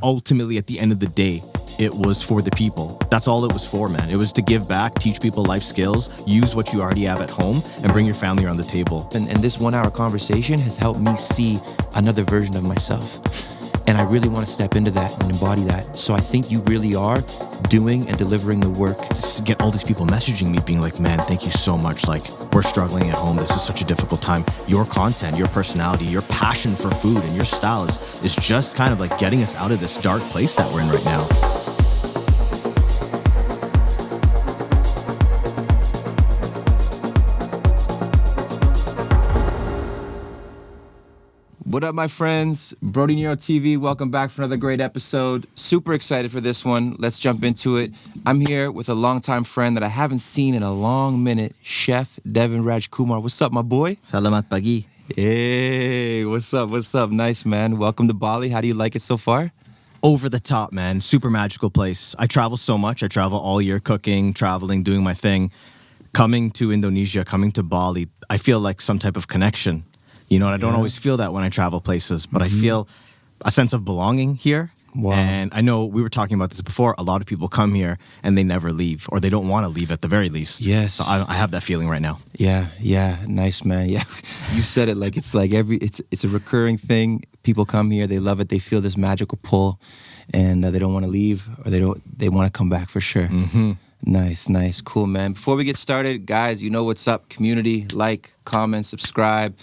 ultimately, at the end of the day, it was for the people. That's all it was for, man. It was to give back, teach people life skills, use what you already have at home, and bring your family around the table. And this 1 hour conversation has helped me see another version of myself. And I really want to step into that and embody that. So I think you really are doing and delivering the work. Just get all these people messaging me being like, man, thank you so much. Like, we're struggling at home. This is such a difficult time. Your content, your personality, your passion for food and your style is just kind of like getting us out of this dark place that we're in right now. What up, my friends? Brodie, Nero TV, welcome back for another great episode. Super excited for this one. Let's jump into it. I'm here with a longtime friend that I haven't seen in a long minute, Chef Devan Rajkumar. What's up, my boy? Salamat pagi. Hey, what's up? What's up? Nice, man. Welcome to Bali. How do you like it so far? Over the top, man. Super magical place. I travel so much. I travel all year cooking, traveling, doing my thing. Coming to Indonesia, coming to Bali, I feel like some type of connection. You know, and I don't always feel that when I travel places, but I feel a sense of belonging here. Wow. And I know we were talking about this before. A lot of people come here and they never leave, or they don't want to leave at the very least. Yes. So I have that feeling right now. Yeah. Nice, man. Yeah. You said it like it's a recurring thing. People come here, they love it, they feel this magical pull, and they don't want to leave, or they want to come back for sure. Mm-hmm. Nice. Cool, man. Before we get started, guys, you know what's up. Community, like, comment, subscribe.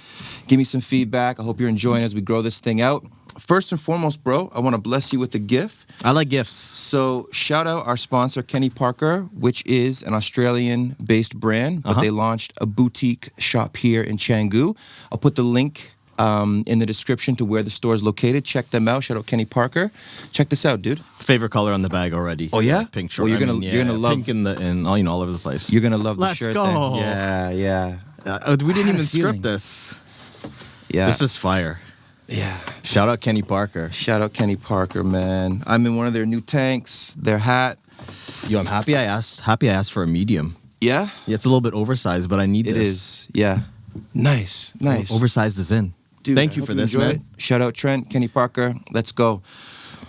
Give me some feedback. I hope you're enjoying as we grow this thing out. First and foremost, bro, I want to bless you with a gift. I like gifts. So shout out our sponsor, Kenny Parker, which is an Australian-based brand, but they launched a boutique shop here in Canggu. I'll put the link in the description to where the store is located. Check them out. Shout out Kenny Parker. Check this out, dude. Favorite color on the bag already. Oh yeah, pink shirt. Well, you're gonna love pink in all over the place. You're gonna love the Let's shirt. go. Then. Yeah. We didn't had a even feeling. script this. Yeah. This is fire. Yeah. Shout out Kenny Parker. Shout out Kenny Parker, man. I'm in one of their new tanks. Their hat. Yo, I'm happy I asked for a medium. Yeah. Yeah, it's a little bit oversized, but I need It this. is. Yeah. Nice. Oversized is in. Dude, Thank I you hope for this, enjoy man. it. Shout out Trent, Kenny Parker. Let's go.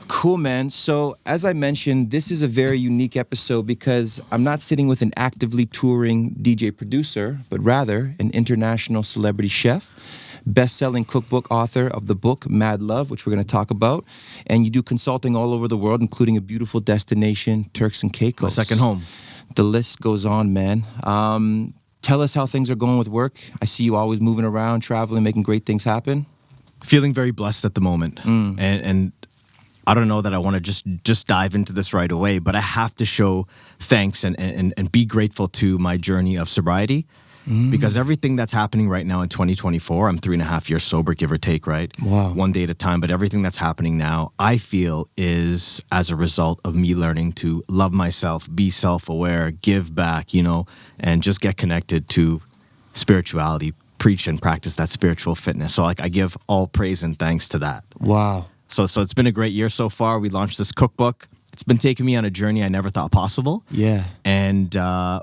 Cool, man. So, as I mentioned, this is a very unique episode because I'm not sitting with an actively touring DJ producer, but rather an international celebrity chef, best-selling cookbook author of the book Mad Love, which we're going to talk about. And you do consulting all over the world, including a beautiful destination, Turks and Caicos. My second home. The list goes on, man. Tell us how things are going with work. I see you always moving around, traveling, making great things happen. Feeling very blessed at the moment. And I don't know that I want to just dive into this right away, but I have to show thanks and be grateful to my journey of sobriety. Because everything that's happening right now in 2024, I'm 3.5 years sober, give or take, right? Wow. One day at a time. But everything that's happening now, I feel, is as a result of me learning to love myself, be self-aware, give back, and just get connected to spirituality, preach and practice that spiritual fitness. So I give all praise and thanks to that. Wow. So it's been a great year so far. We launched this cookbook. It's been taking me on a journey I never thought possible. Yeah. And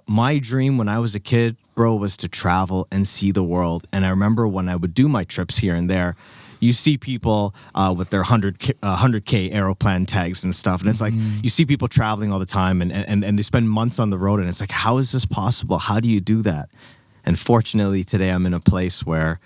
my dream when I was a kid, bro, was to travel and see the world. And I remember when I would do my trips here and there, you see people with their 100K Aeroplan tags and stuff. And it's like, you see people traveling all the time and they spend months on the road. And it's like, how is this possible? How do you do that? And fortunately, today I'm in a place where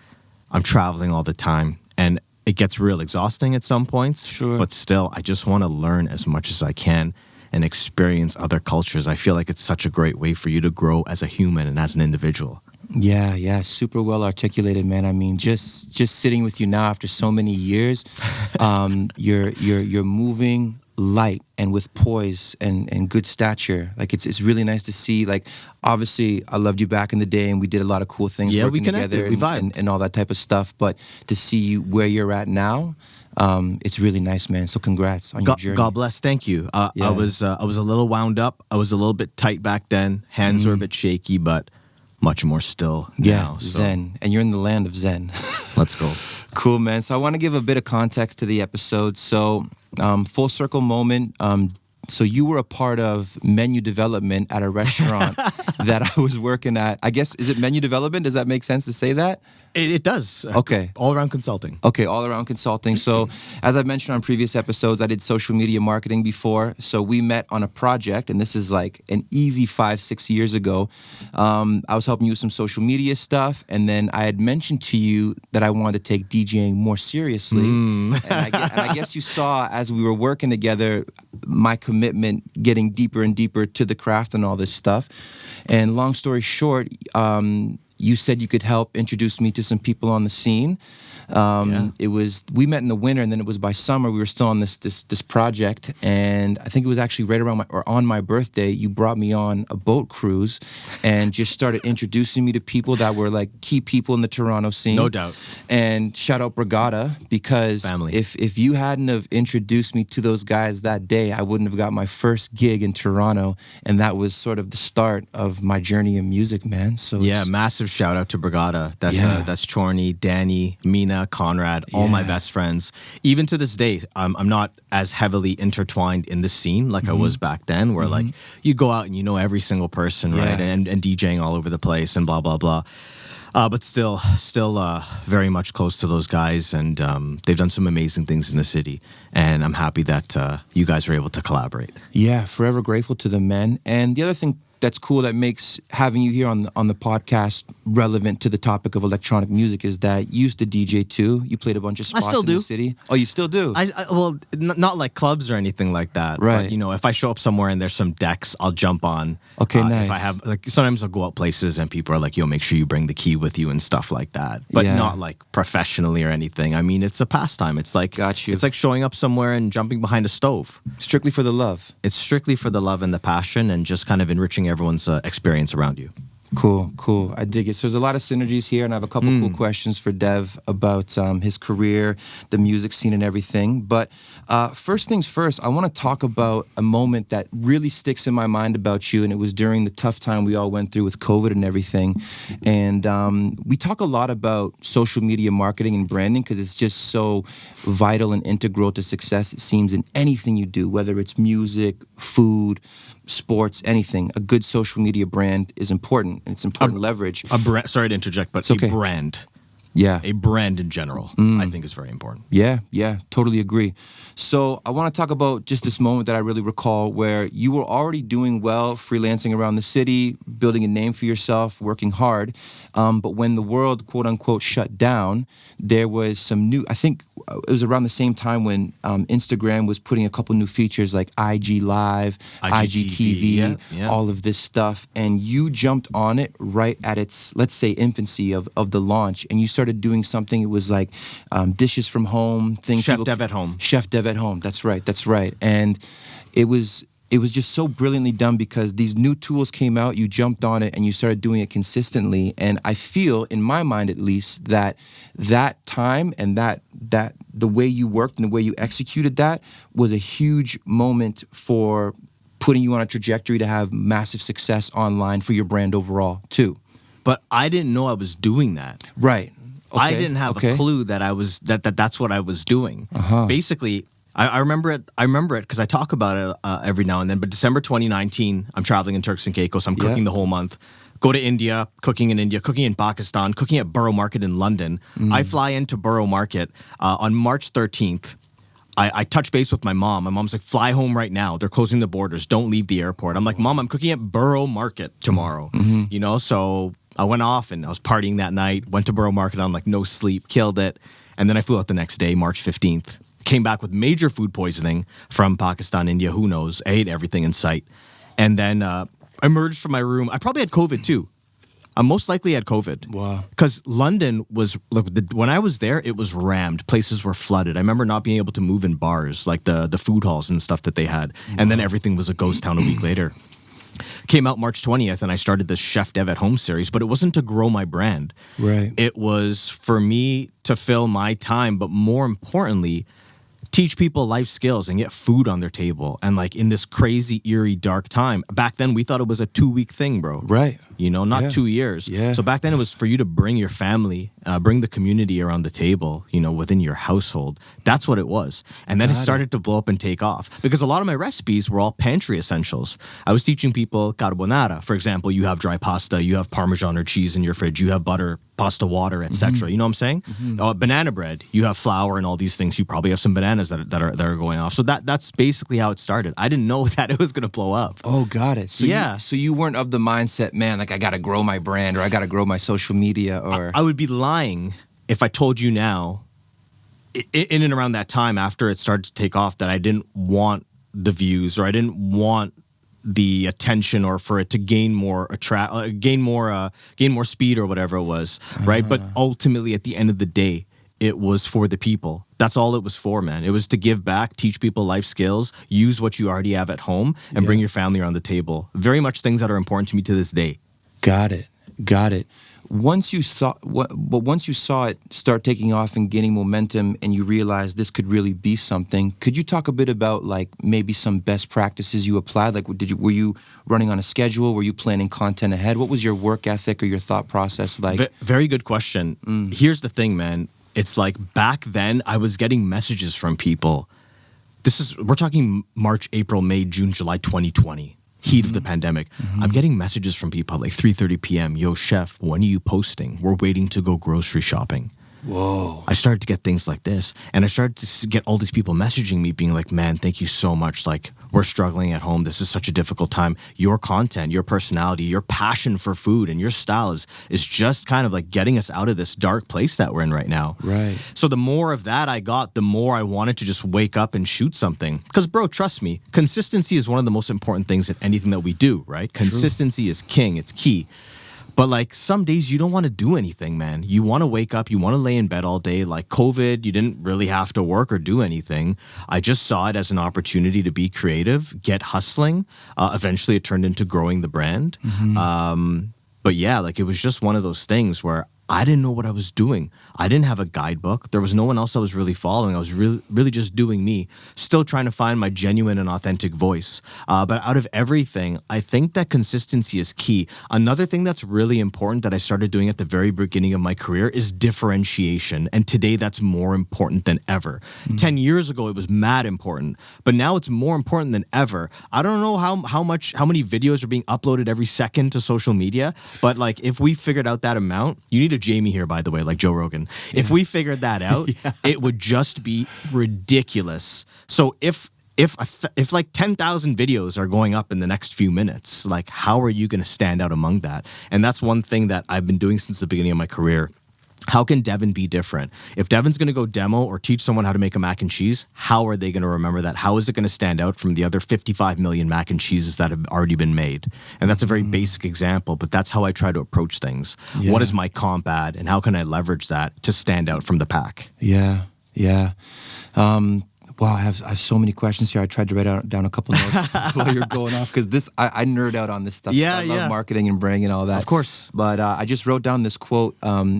I'm traveling all the time. And it gets real exhausting at some points. Sure. But still, I just want to learn as much as I can and experience other cultures. I feel like it's such a great way for you to grow as a human and as an individual. Yeah, super well articulated, man. I mean, just sitting with you now after so many years, you're moving light and with poise and good stature. Like it's really nice to see. Like obviously, I loved you back in the day, and we did a lot of cool things. Yeah, working we connected, together we vibed, and all that type of stuff. But to see you where you're at now, it's really nice, man. So congrats on your journey. God bless. Thank you. Yeah. I was a little wound up. I was a little bit tight back then. Hands were a bit shaky, but much more still now. So. Zen. And you're in the land of Zen. Let's go. Cool, man. So I want to give a bit of context to the episode. So full circle moment. So you were a part of menu development at a restaurant that I was working at. I guess, is it menu development? Does that make sense to say that? It does. Okay. All around consulting. Okay, all around consulting. So, as I mentioned on previous episodes, I did social media marketing before. So, we met on a project, and this is like an easy 5-6 years ago. I was helping you with some social media stuff, and then I had mentioned to you that I wanted to take DJing more seriously. And I guess you saw as we were working together my commitment getting deeper and deeper to the craft and all this stuff. And long story short, you said you could help introduce me to some people on the scene. It was, we met in the winter, and then it was by summer we were still on this project, and I think it was actually right around on my birthday. You brought me on a boat cruise, and just started introducing me to people that were like key people in the Toronto scene. No doubt. And shout out Brodie, because Family. if you hadn't have introduced me to those guys that day, I wouldn't have got my first gig in Toronto, and that was sort of the start of my journey in music, man. So Yeah, massive shout out to Brigada. That's Chorney, Danny, Mina, Conrad, all my best friends. Even to this day, I'm not as heavily intertwined in the scene like I was back then, where like you go out and you know every single person, right? And DJing all over the place and blah, blah, blah. But still very much close to those guys, and they've done some amazing things in the city. And I'm happy that you guys are able to collaborate. Yeah, forever grateful to the men. And the other thing that's cool that makes having you here on the podcast relevant to the topic of electronic music is that you used to DJ too. You played a bunch of spots in the city. Oh, you still do? Well, not like clubs or anything like that. Right. But, you know, if I show up somewhere and there's some decks, I'll jump on. Okay, nice. If I have, like, sometimes I'll go out places and people are like, yo, make sure you bring the key with you and stuff like that. But not like professionally or anything. I mean, it's a pastime. It's like, Got you. It's like showing up somewhere and jumping behind a stove. Strictly for the love. It's strictly for the love and the passion and just kind of enriching everyone's experience around you. Cool. I dig it. So there's a lot of synergies here, and I have a couple cool questions for Dev about his career, the music scene, and everything. But first things first, I want to talk about a moment that really sticks in my mind about you, and it was during the tough time we all went through with COVID and everything. And we talk a lot about social media marketing and branding because it's just so vital and integral to success, it seems, in anything you do, whether it's music, food, sports, anything. A good social media brand is important. It's important leverage. Sorry to interject, but okay. a brand. Yeah. A brand in general, I think is very important. Yeah, totally agree. So I want to talk about just this moment that I really recall where you were already doing well, freelancing around the city, building a name for yourself, working hard. But when the world, quote unquote, shut down, there was some new, I think it was around the same time when Instagram was putting a couple new features like IG Live, IGTV, all of this stuff. And you jumped on it right at its, let's say, infancy of the launch. And you started doing something. It was like dishes from home, things. Chef Dev at home. Chef Dev at home. That's right. And it was just so brilliantly done because these new tools came out, you jumped on it, and you started doing it consistently. And I feel, in my mind at least, that time and that the way you worked and the way you executed that was a huge moment for putting you on a trajectory to have massive success online for your brand overall, too. But I didn't know I was doing that. Right. Okay. I didn't have a clue that I was that's what I was doing. Basically, I remember it because I talk about it every now and then. But December 2019, I'm traveling in Turks and Caicos. I'm cooking the whole month. Go to India, cooking in Pakistan, cooking at Borough Market in London. I fly into Borough Market on March 13th. I touch base with my mom. My mom's like, fly home right now. They're closing the borders. Don't leave the airport. I'm like, Mom, I'm cooking at Borough Market tomorrow. You know, so I went off and I was partying that night, went to Borough Market on like no sleep, killed it. And then I flew out the next day, March 15th. Came back with major food poisoning from Pakistan, India, who knows. I ate everything in sight. And then I emerged from my room. I probably had COVID too. I most likely had COVID. Wow. Because London was, look, when I was there, it was rammed. Places were flooded. I remember not being able to move in bars, like the food halls and stuff that they had. Wow. And then everything was a ghost town a week later. Came out March 20th, and I started this Chef Dev at Home series, but it wasn't to grow my brand. Right. It was for me to fill my time, but more importantly, teach people life skills and get food on their table. And like in this crazy, eerie, dark time, back then we thought it was a 2-week thing, bro. Right. You know, not 2 years. Yeah. So back then it was for you to bring your family, bring the community around the table, you know, within your household. That's what it was. And then it started to blow up and take off because a lot of my recipes were all pantry essentials. I was teaching people carbonara. For example, you have dry pasta, you have Parmesan or cheese in your fridge, you have butter, pasta water, etc. You know what I'm saying? Banana bread, you have flour and all these things. You probably have some bananas that are going off. So that's basically how it started. I didn't know that it was going to blow up. Oh, got it. So so you weren't of the mindset, man, like I got to grow my brand or I got to grow my social media or... I would be lying if I told you now, in and around that time after it started to take off, that I didn't want the views or I didn't want the attention or for it to gain more speed or whatever it was, right? But ultimately, at the end of the day, it was for the people. That's all it was for, man. It was to give back, teach people life skills, use what you already have at home, and bring your family around the table. Very much things that are important to me to this day. Got it. Once you saw it start taking off and gaining momentum and you realized this could really be something, could you talk a bit about like maybe some best practices you applied? Like were you running on a schedule? Were you planning content ahead? What was your work ethic or your thought process like? Very good question. Here's the thing, man. It's like back then I was getting messages from people. We're talking March, April, May, June, July 2020. Heat of the pandemic. I'm getting messages from people like 3:30 p.m. Yo, chef, when are you posting? We're waiting to go grocery shopping. Whoa. I started to get things like this. And I started to get all these people messaging me being like, man, thank you so much. Like, we're struggling at home. This is such a difficult time. Your content, your personality, your passion for food and your style is just kind of like getting us out of this dark place that we're in right now. Right. So the more of that I got, the more I wanted to just wake up and shoot something. Because, bro, trust me, consistency is one of the most important things in anything that we do, right? Consistency is king. It's key. But like some days you don't want to do anything, man. You want to wake up, you want to lay in bed all day. Like COVID, you didn't really have to work or do anything. I just saw it as an opportunity to be creative, get hustling. Eventually it turned into growing the brand. But yeah, like it was just one of those things where I didn't know what I was doing. I didn't have a guidebook. There was no one else I was really following. I was really just doing me, still trying to find my genuine and authentic voice. But out of everything, I think that consistency is key. Another thing that's really important that I started doing at the very beginning of my career is differentiation. And today that's more important than ever. 10 years ago, it was mad important, but now it's more important than ever. I don't know how many videos are being uploaded every second to social media, but like if we figured out that amount, you need a Jamie here, by the way, like Joe Rogan. If we figured that out, it would just be ridiculous. So if like 10,000 videos are going up in the next few minutes, like how are you going to stand out among that? And that's one thing that I've been doing since the beginning of my career. How can Devan be different? If Devan's going to go demo or teach someone how to make a mac and cheese, how are they going to remember that? How is it going to stand out from the other 55 million mac and cheeses that have already been made? And that's a very basic example, but that's how I try to approach things. Yeah. What is my comp ad and how can I leverage that to stand out from the pack? Yeah. Wow, I have so many questions here. I tried to write down a couple notes while you're going off because I nerd out on this stuff. Yeah, I love marketing and branding and all that. Of course. But I just wrote down this quote,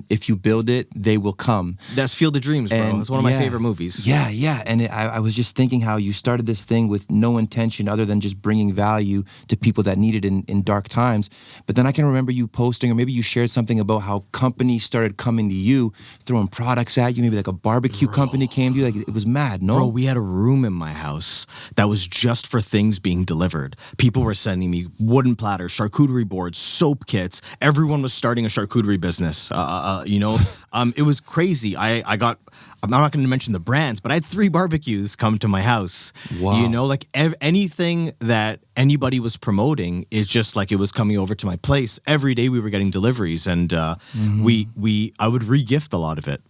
if you build it, they will come. That's Field of Dreams, bro. And it's one of my favorite movies. Yeah. And I was just thinking how you started this thing with no intention other than just bringing value to people that need it in dark times. But then I can remember you posting, or maybe you shared something about how companies started coming to you, throwing products at you. Maybe like a barbecue company came to you. Like it was mad, no? Bro, we had a room in my house that was just for things being delivered. People were sending me wooden platters, charcuterie boards, soap kits. Everyone was starting a charcuterie business. It was crazy. I'm not going to mention the brands, but I had 3 barbecues come to my house. Wow. You know, like anything that anybody was promoting is just like it was coming over to my place. Every day we were getting deliveries, and I would re-gift a lot of it.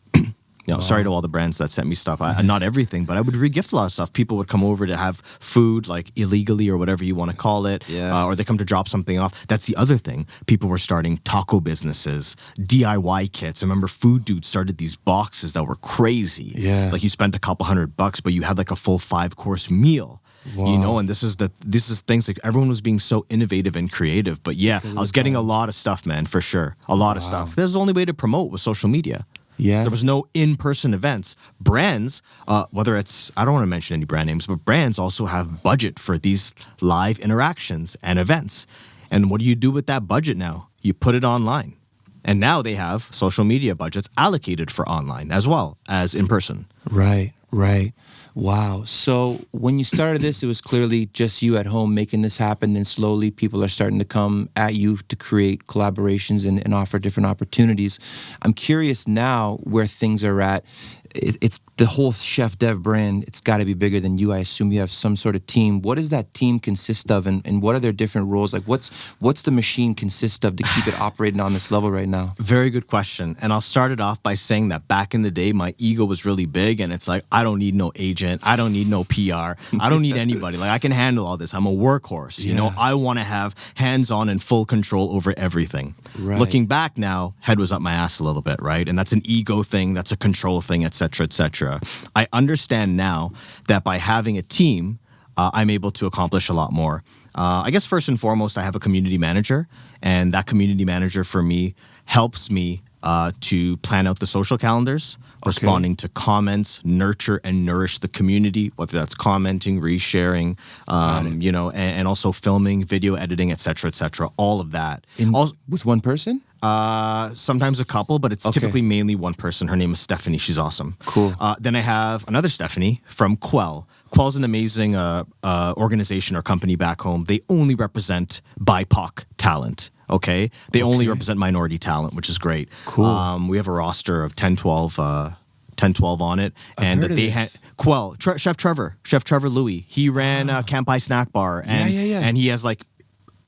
Sorry to all the brands that sent me stuff. Not everything, but I would re-gift a lot of stuff. People would come over to have food, like illegally or whatever you want to call it, or they come to drop something off. That's the other thing. People were starting taco businesses, DIY kits. I remember Food Dude started these boxes that were crazy. Yeah. Like you spent a couple $100, but you had like a full 5-course meal. Wow. You know, and this is things like everyone was being so innovative and creative. But yeah, I was getting a lot of stuff, man, for sure. A lot of stuff. There's the only way to promote was social media. Yeah. There was no in-person events. Brands, whether it's, I don't want to mention any brand names, but brands also have budget for these live interactions and events. And what do you do with that budget now? You put it online. And now they have social media budgets allocated for online as well as in person. Right. Wow. So when you started this, it was clearly just you at home making this happen. And slowly people are starting to come at you to create collaborations and offer different opportunities. I'm curious now where things are at. It's the whole Chef Dev brand. It's got to be bigger than you. I assume you have some sort of team. What does that team consist of, and what are their different roles? Like, what's the machine consist of to keep it operating on this level right now? Very good question. And I'll start it off by saying that back in the day, my ego was really big, and it's like, I don't need no agent. I don't need no PR. I don't need anybody. Like, I can handle all this. I'm a workhorse. You know, I want to have hands-on and full control over everything. Right. Looking back now, head was up my ass a little bit, right? And that's an ego thing. That's a control thing, et cetera, et cetera. I understand now that by having a team, I'm able to accomplish a lot more. I guess first and foremost, I have a community manager, and that community manager for me helps me to plan out the social calendars, responding to comments, nurture and nourish the community, whether that's commenting, resharing, you know, and also filming, video editing, et cetera, all of that. With one person? Sometimes a couple, but it's typically mainly one person. Her name is Stephanie. She's awesome. Cool. Then I have another Stephanie from Quell. Quell's an amazing organization or company back home. They only represent BIPOC talent. Okay? They only represent minority talent, which is great. Cool. We have a roster of 10, 12 on it. And they had Quell, Chef Trevor Louis. He ran Camp High Snack Bar. And, and he has like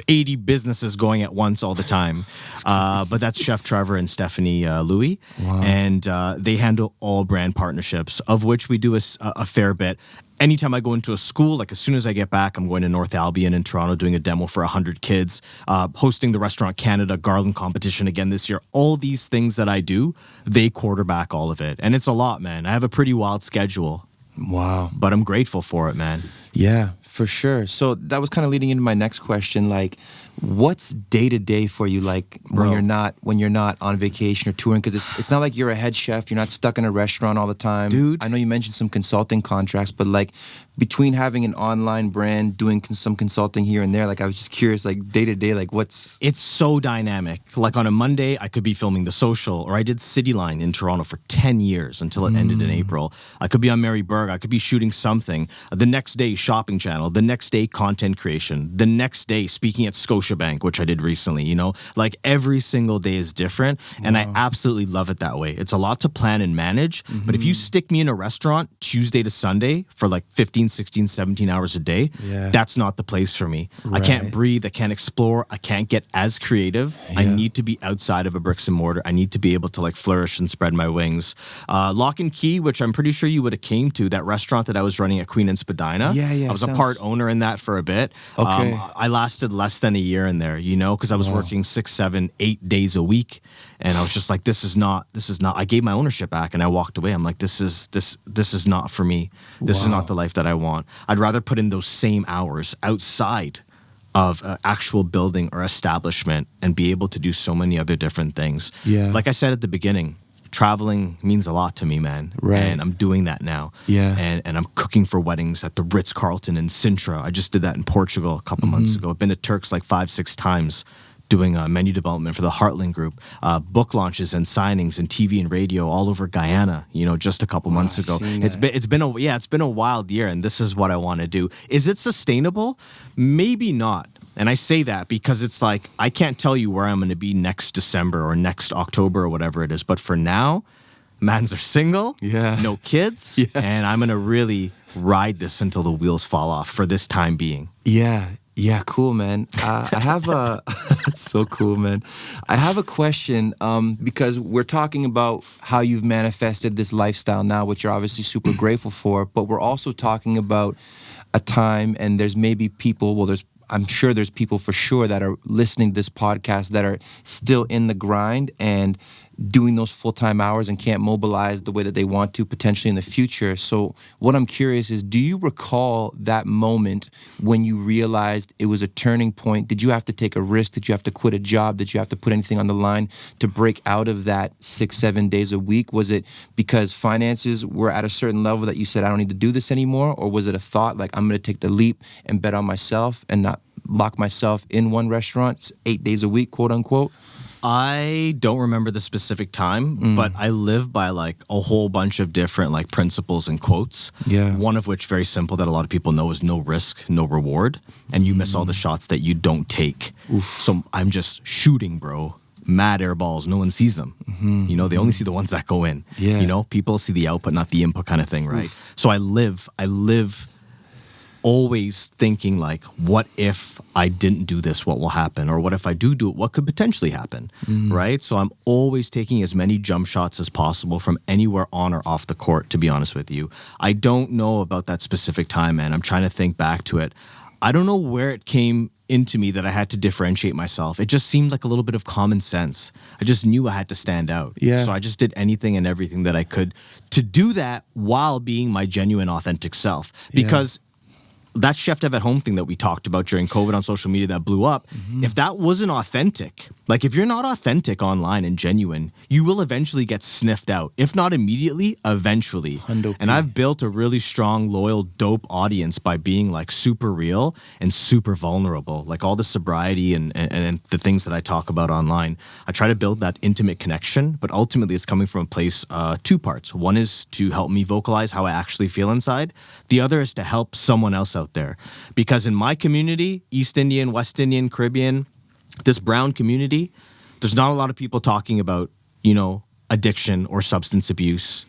80 businesses going at once all the time. But that's Chef Trevor and Stephanie Louis. Wow. And they handle all brand partnerships, of which we do a fair bit. Anytime I go into a school, like as soon as I get back, I'm going to North Albion in Toronto doing a demo for 100 kids, hosting the Restaurant Canada Garland competition again this year. All these things that I do, they quarterback all of it. And it's a lot, man. I have a pretty wild schedule. Wow. But I'm grateful for it, man. Yeah, for sure. So that was kind of leading into my next question. Like, what's day to day for you? Like when you're not on vacation or touring, because it's not like you're a head chef. You're not stuck in a restaurant all the time, dude. I know you mentioned some consulting contracts, but like between having an online brand, doing some consulting here and there, like I was just curious, like day to day, like what's... It's so dynamic. Like on a Monday, I could be filming The Social, or I did Cityline in Toronto for 10 years until it ended in April. I could be on Mary Berg. I could be shooting something. The next day, Shopping Channel. The next day, content creation. The next day, speaking at Scotiabank, which I did recently, you know? Like every single day is different, and I absolutely love it that way. It's a lot to plan and manage, but if you stick me in a restaurant Tuesday to Sunday for like 15, 16, 17 hours a day, that's not the place for me. I can't breathe. I can't explore. I can't get as creative. I need to be outside of a bricks and mortar. I need to be able to like flourish and spread my wings. Lock and Key, which I'm pretty sure you would have came to, that restaurant that I was running at Queen and Spadina. I was a part owner in that for a bit. I lasted less than a year in there, you know, because I was working 6, 7, 8 days a week. And I was just like, this is not, I gave my ownership back and I walked away. I'm like, this is not for me. This is not the life that I want. I'd rather put in those same hours outside of actual building or establishment and be able to do so many other different things. Like I said at the beginning, traveling means a lot to me, man. And I'm doing that now. And I'm cooking for weddings at the Ritz-Carlton in Sintra. I just did that in Portugal a couple months ago. I've been to Turks like 5, 6 times doing menu development for the Heartland Group, book launches and signings and TV and radio all over Guyana, you know, just a couple months ago. It's been a wild year, and this is what I want to do. Is it sustainable? Maybe not. And I say that because it's like, I can't tell you where I'm going to be next December or next October or whatever it is. But for now, mans are single, no kids, and I'm going to really ride this until the wheels fall off for this time being. Yeah, cool, man. I have a... That's so cool, man. I have a question because we're talking about how you've manifested this lifestyle now, which you're obviously super grateful for, but we're also talking about a time, and there's maybe people, I'm sure there's people for sure that are listening to this podcast that are still in the grind and doing those full-time hours and can't mobilize the way that they want to potentially in the future. So what I'm curious is, do you recall that moment when you realized it was a turning point? Did you have to take a risk? Did you have to quit a job? Did you have to put anything on the line to break out of that 6, 7 days a week? Was it because finances were at a certain level that you said, I don't need to do this anymore? Or was it a thought like, I'm going to take the leap and bet on myself and not lock myself in one restaurant 8 days a week, quote unquote? I don't remember the specific time, but I live by like a whole bunch of different like principles and quotes. Yeah. One of which, very simple, that a lot of people know is no risk, no reward. And you miss all the shots that you don't take. So I'm just shooting, bro. Mad air balls. No one sees them. You know, they only see the ones that go in. Yeah. You know, people see the output, not the input kind of thing, right? So I live always thinking like, what if I didn't do this? What will happen? Or what if I do it? What could potentially happen? Right? So I'm always taking as many jump shots as possible from anywhere on or off the court, to be honest with you. I don't know about that specific time, man. I'm trying to think back to it. I don't know where it came into me that I had to differentiate myself. It just seemed like a little bit of common sense. I just knew I had to stand out. Yeah. So I just did anything and everything that I could to do that while being my genuine, authentic self. Because that Chef Dev at home thing that we talked about during COVID on social media that blew up, if that wasn't authentic, like if you're not authentic online and genuine, you will eventually get sniffed out. If not immediately, eventually. And I've built a really strong, loyal, dope audience by being like super real and super vulnerable. Like all the sobriety and the things that I talk about online, I try to build that intimate connection, but ultimately it's coming from a place, two parts. One is to help me vocalize how I actually feel inside. The other is to help someone else out there. Because in my community, East Indian, West Indian, Caribbean, this brown community, there's not a lot of people talking about, you know, addiction or substance abuse,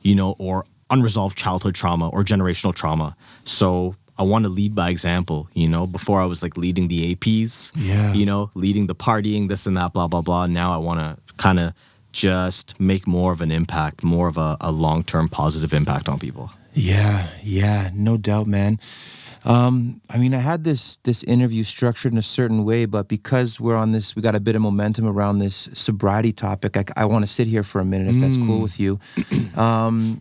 you know, or unresolved childhood trauma or generational trauma. So I want to lead by example, you know. Before I was like leading the APs, you know, leading the partying, this and that, blah, blah, blah. Now I want to kind of just make more of an impact, more of a long-term positive impact on people. Yeah, no doubt, man. I mean, I had this interview structured in a certain way, but because we're on this, we got a bit of momentum around this sobriety topic. I want to sit here for a minute, if that's cool with you.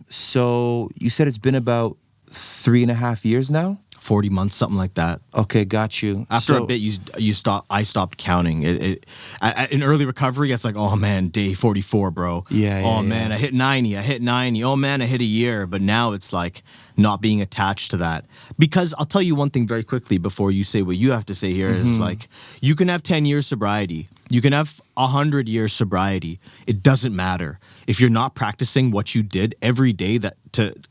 So you said it's been about 3.5 years now? 40 months, something like that. Okay, got you. After a bit, I stopped counting. In early recovery, it's like, oh man, day 44, bro. Man, I hit 90. Oh man, I hit a year. But now it's like not being attached to that. Because I'll tell you one thing very quickly before you say what you have to say here is like, you can have 10 years sobriety. You can have 100 years sobriety. It doesn't matter. If you're not practicing what you did every day,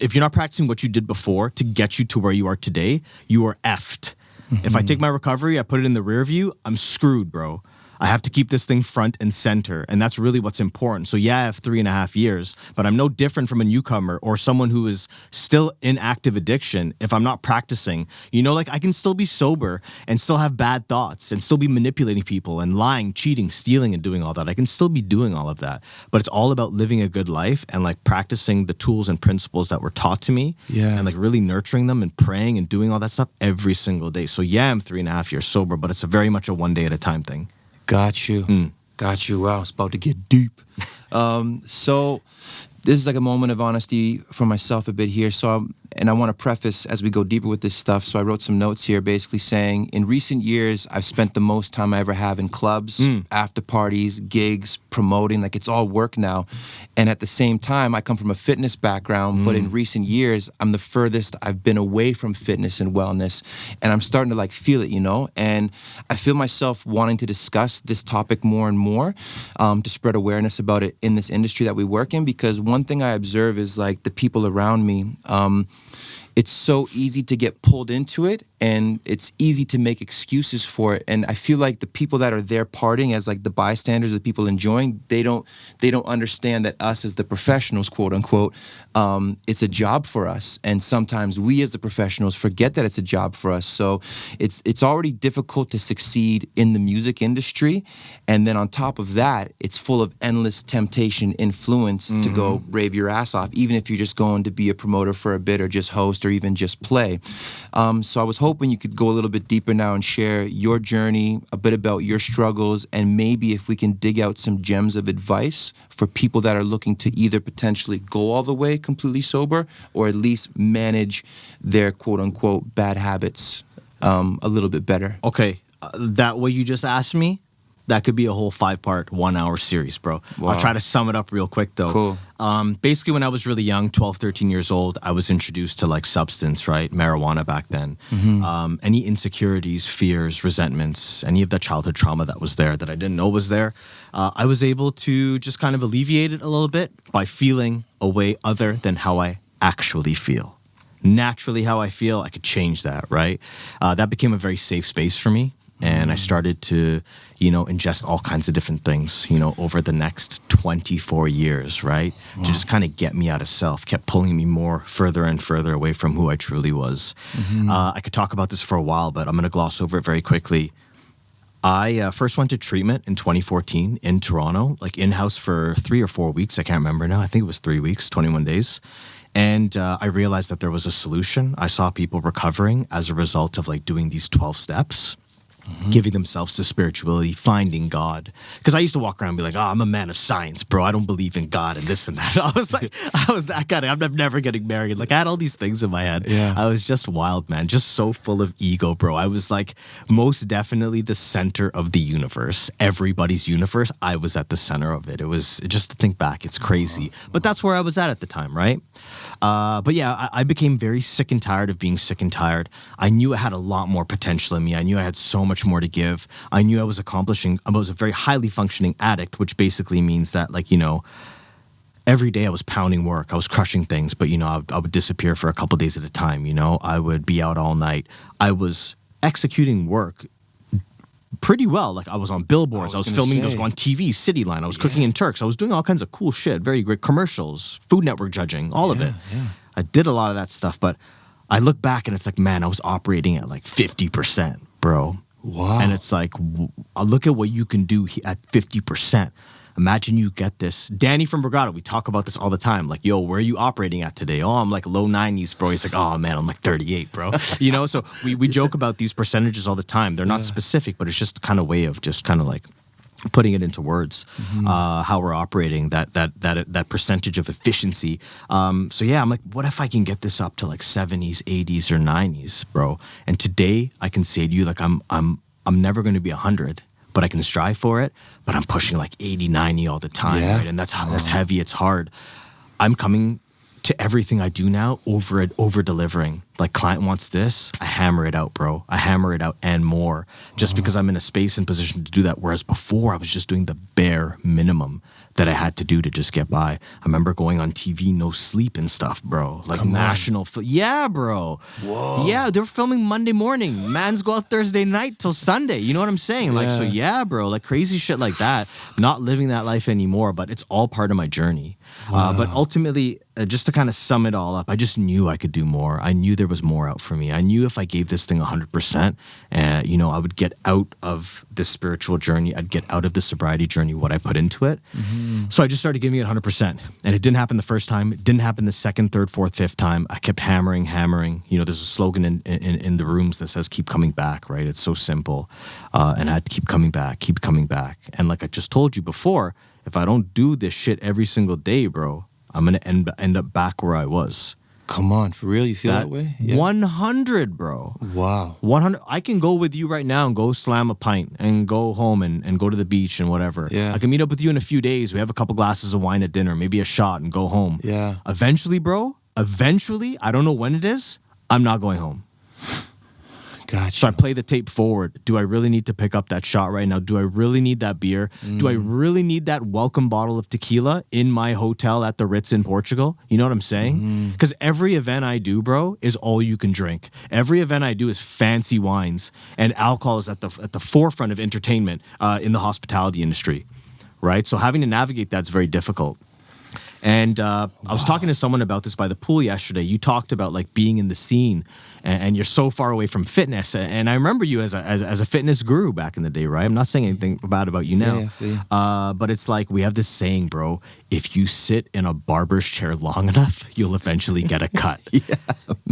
if you're not practicing what you did before to get you to where you are today, you are effed. If I take my recovery, I put it in the rear view, I'm screwed, bro. I have to keep this thing front and center. And that's really what's important. So yeah, I have 3.5 years, but I'm no different from a newcomer or someone who is still in active addiction if I'm not practicing. You know, like I can still be sober and still have bad thoughts and still be manipulating people and lying, cheating, stealing, and doing all that. I can still be doing all of that. But it's all about living a good life and like practicing the tools and principles that were taught to me and like really nurturing them and praying and doing all that stuff every single day. So yeah, I'm 3.5 years sober, but it's very much a one day at a time thing. Got you. Wow, it's about to get deep. So this is like a moment of honesty for myself a bit here. And I want to preface as we go deeper with this stuff. So I wrote some notes here basically saying, in recent years, I've spent the most time I ever have in clubs, after parties, gigs, promoting. Like it's all work now. And at the same time, I come from a fitness background, but in recent years, I'm the furthest I've been away from fitness and wellness. And I'm starting to like feel it, you know? And I feel myself wanting to discuss this topic more and more, to spread awareness about it in this industry that we work in. Because one thing I observe is like the people around me, it's so easy to get pulled into it, and it's easy to make excuses for it. And I feel like the people that are there partying as like the bystanders, the people enjoying, they don't understand that us as the professionals, quote unquote, it's a job for us. And sometimes we as the professionals forget that it's a job for us. So it's already difficult to succeed in the music industry. And then on top of that, it's full of endless temptation, influence to go rave your ass off, even if you're just going to be a promoter for a bit or just host or even just play. So I was hoping you could go a little bit deeper now and share your journey, a bit about your struggles, and maybe if we can dig out some gems of advice for people that are looking to either potentially go all the way completely sober or at least manage their quote-unquote bad habits a little bit better. Okay, that what you just asked me, That could be a whole 5-part, 1-hour series, bro. Wow. I'll try to sum it up real quick, though. Cool. Basically, when I was really young, 12, 13 years old, I was introduced to like substance, right? Marijuana back then. Any insecurities, fears, resentments, any of that childhood trauma that was there that I didn't know was there, I was able to just kind of alleviate it a little bit by feeling a way other than how I actually feel. Naturally, how I feel, I could change that, right? That became a very safe space for me. And I started to, ingest all kinds of different things, over the next 24 years, right? Wow. To just kind of get me out of self, kept pulling me more further and further away from who I truly was. I could talk about this for a while, but I'm going to gloss over it very quickly. I first went to treatment in 2014 in Toronto, like in-house for 3 or 4 weeks. I can't remember now. I think it was 3 weeks, 21 days. And I realized that there was a solution. I saw people recovering as a result of like doing these 12 steps. Giving themselves to spirituality, finding God. Because I used to walk around and be like, I'm a man of science, bro. I don't believe in God and this and that. I was that guy. I'm never getting married. Like, I had all these things in my head. Yeah. I was just wild, man. Just so full of ego, bro. I was like most definitely the center of the universe. Everybody's universe. I was at the center of it. It was just to think back. It's crazy. But that's where I was at the time, right? But yeah, I became very sick and tired of being sick and tired. I knew I had a lot more potential in me. I knew I had so much more to give. I knew I was a very highly functioning addict, which basically means that every day I was pounding work. I was crushing things, but I would disappear for a couple days at a time. I would be out all night. I was executing work pretty well. Like I was on billboards. I was filming those on TV, Cityline. I was cooking in Turks. I was doing all kinds of cool shit. Very great commercials, Food Network judging, all of it. Yeah. I did a lot of that stuff, but I look back and it's like, man, I was operating at like 50%, bro. Wow. And it's like, look at what you can do at 50%. Imagine you get this. Danny from Brodie, we talk about this all the time. Like, yo, where are you operating at today? Oh, I'm like low 90s, bro. He's like, oh, man, I'm like 38, bro. So we joke about these percentages all the time. They're not specific, but it's just kind of way of just kind of like putting it into words, how we're operating, that percentage of efficiency. So yeah, I'm like, what if I can get this up to like 70s, 80s, or 90s, bro? And today I can say to you, like, I'm never going to be 100. But I can strive for it, but I'm pushing like 80, 90 all the time, right? And that's heavy, it's hard. I'm coming to everything I do now over delivering. Like client wants this, I hammer it out, bro. I hammer it out and more just because I'm in a space and position to do that. Whereas before I was just doing the bare minimum that I had to do to just get by. I remember going on TV, no sleep and stuff, bro. Like yeah, bro. Whoa. Yeah, they were filming Monday morning. Mans go out Thursday night till Sunday. You know what I'm saying? Like, so yeah, bro, like crazy shit like that. Not living that life anymore, but it's all part of my journey. Wow. But ultimately, just to kind of sum it all up, I just knew I could do more. I knew there was more out for me. I knew if I gave this thing 100%, I would get out of this spiritual journey. I'd get out of the sobriety journey, what I put into it. So I just started giving it 100%. And it didn't happen the first time. It didn't happen the second, third, fourth, fifth time. I kept hammering. There's a slogan in the rooms that says, keep coming back, right? It's so simple. And I had to keep coming back. And like I just told you before, if I don't do this shit every single day, bro, I'm going to end up back where I was. Come on, for real? You feel that way? Yeah. 100, bro. Wow. 100. I can go with you right now and go slam a pint and go home and go to the beach and whatever. Yeah. I can meet up with you in a few days. We have a couple glasses of wine at dinner, maybe a shot and go home. Yeah. Eventually, bro, I don't know when it is, I'm not going home. Gotcha. So I play the tape forward. Do I really need to pick up that shot right now? Do I really need that beer? Do I really need that welcome bottle of tequila in my hotel at the Ritz in Portugal? You know what I'm saying? Because every event I do, bro, is all you can drink. Every event I do is fancy wines, and alcohol is at the forefront of entertainment in the hospitality industry, right? So having to navigate that's very difficult. And I was talking to someone about this by the pool yesterday. You talked about like being in the scene, and you're so far away from fitness. And I remember you as a fitness guru back in the day, right? I'm not saying anything bad about you now. Yeah. But it's like we have this saying, bro, if you sit in a barber's chair long enough, you'll eventually get a cut.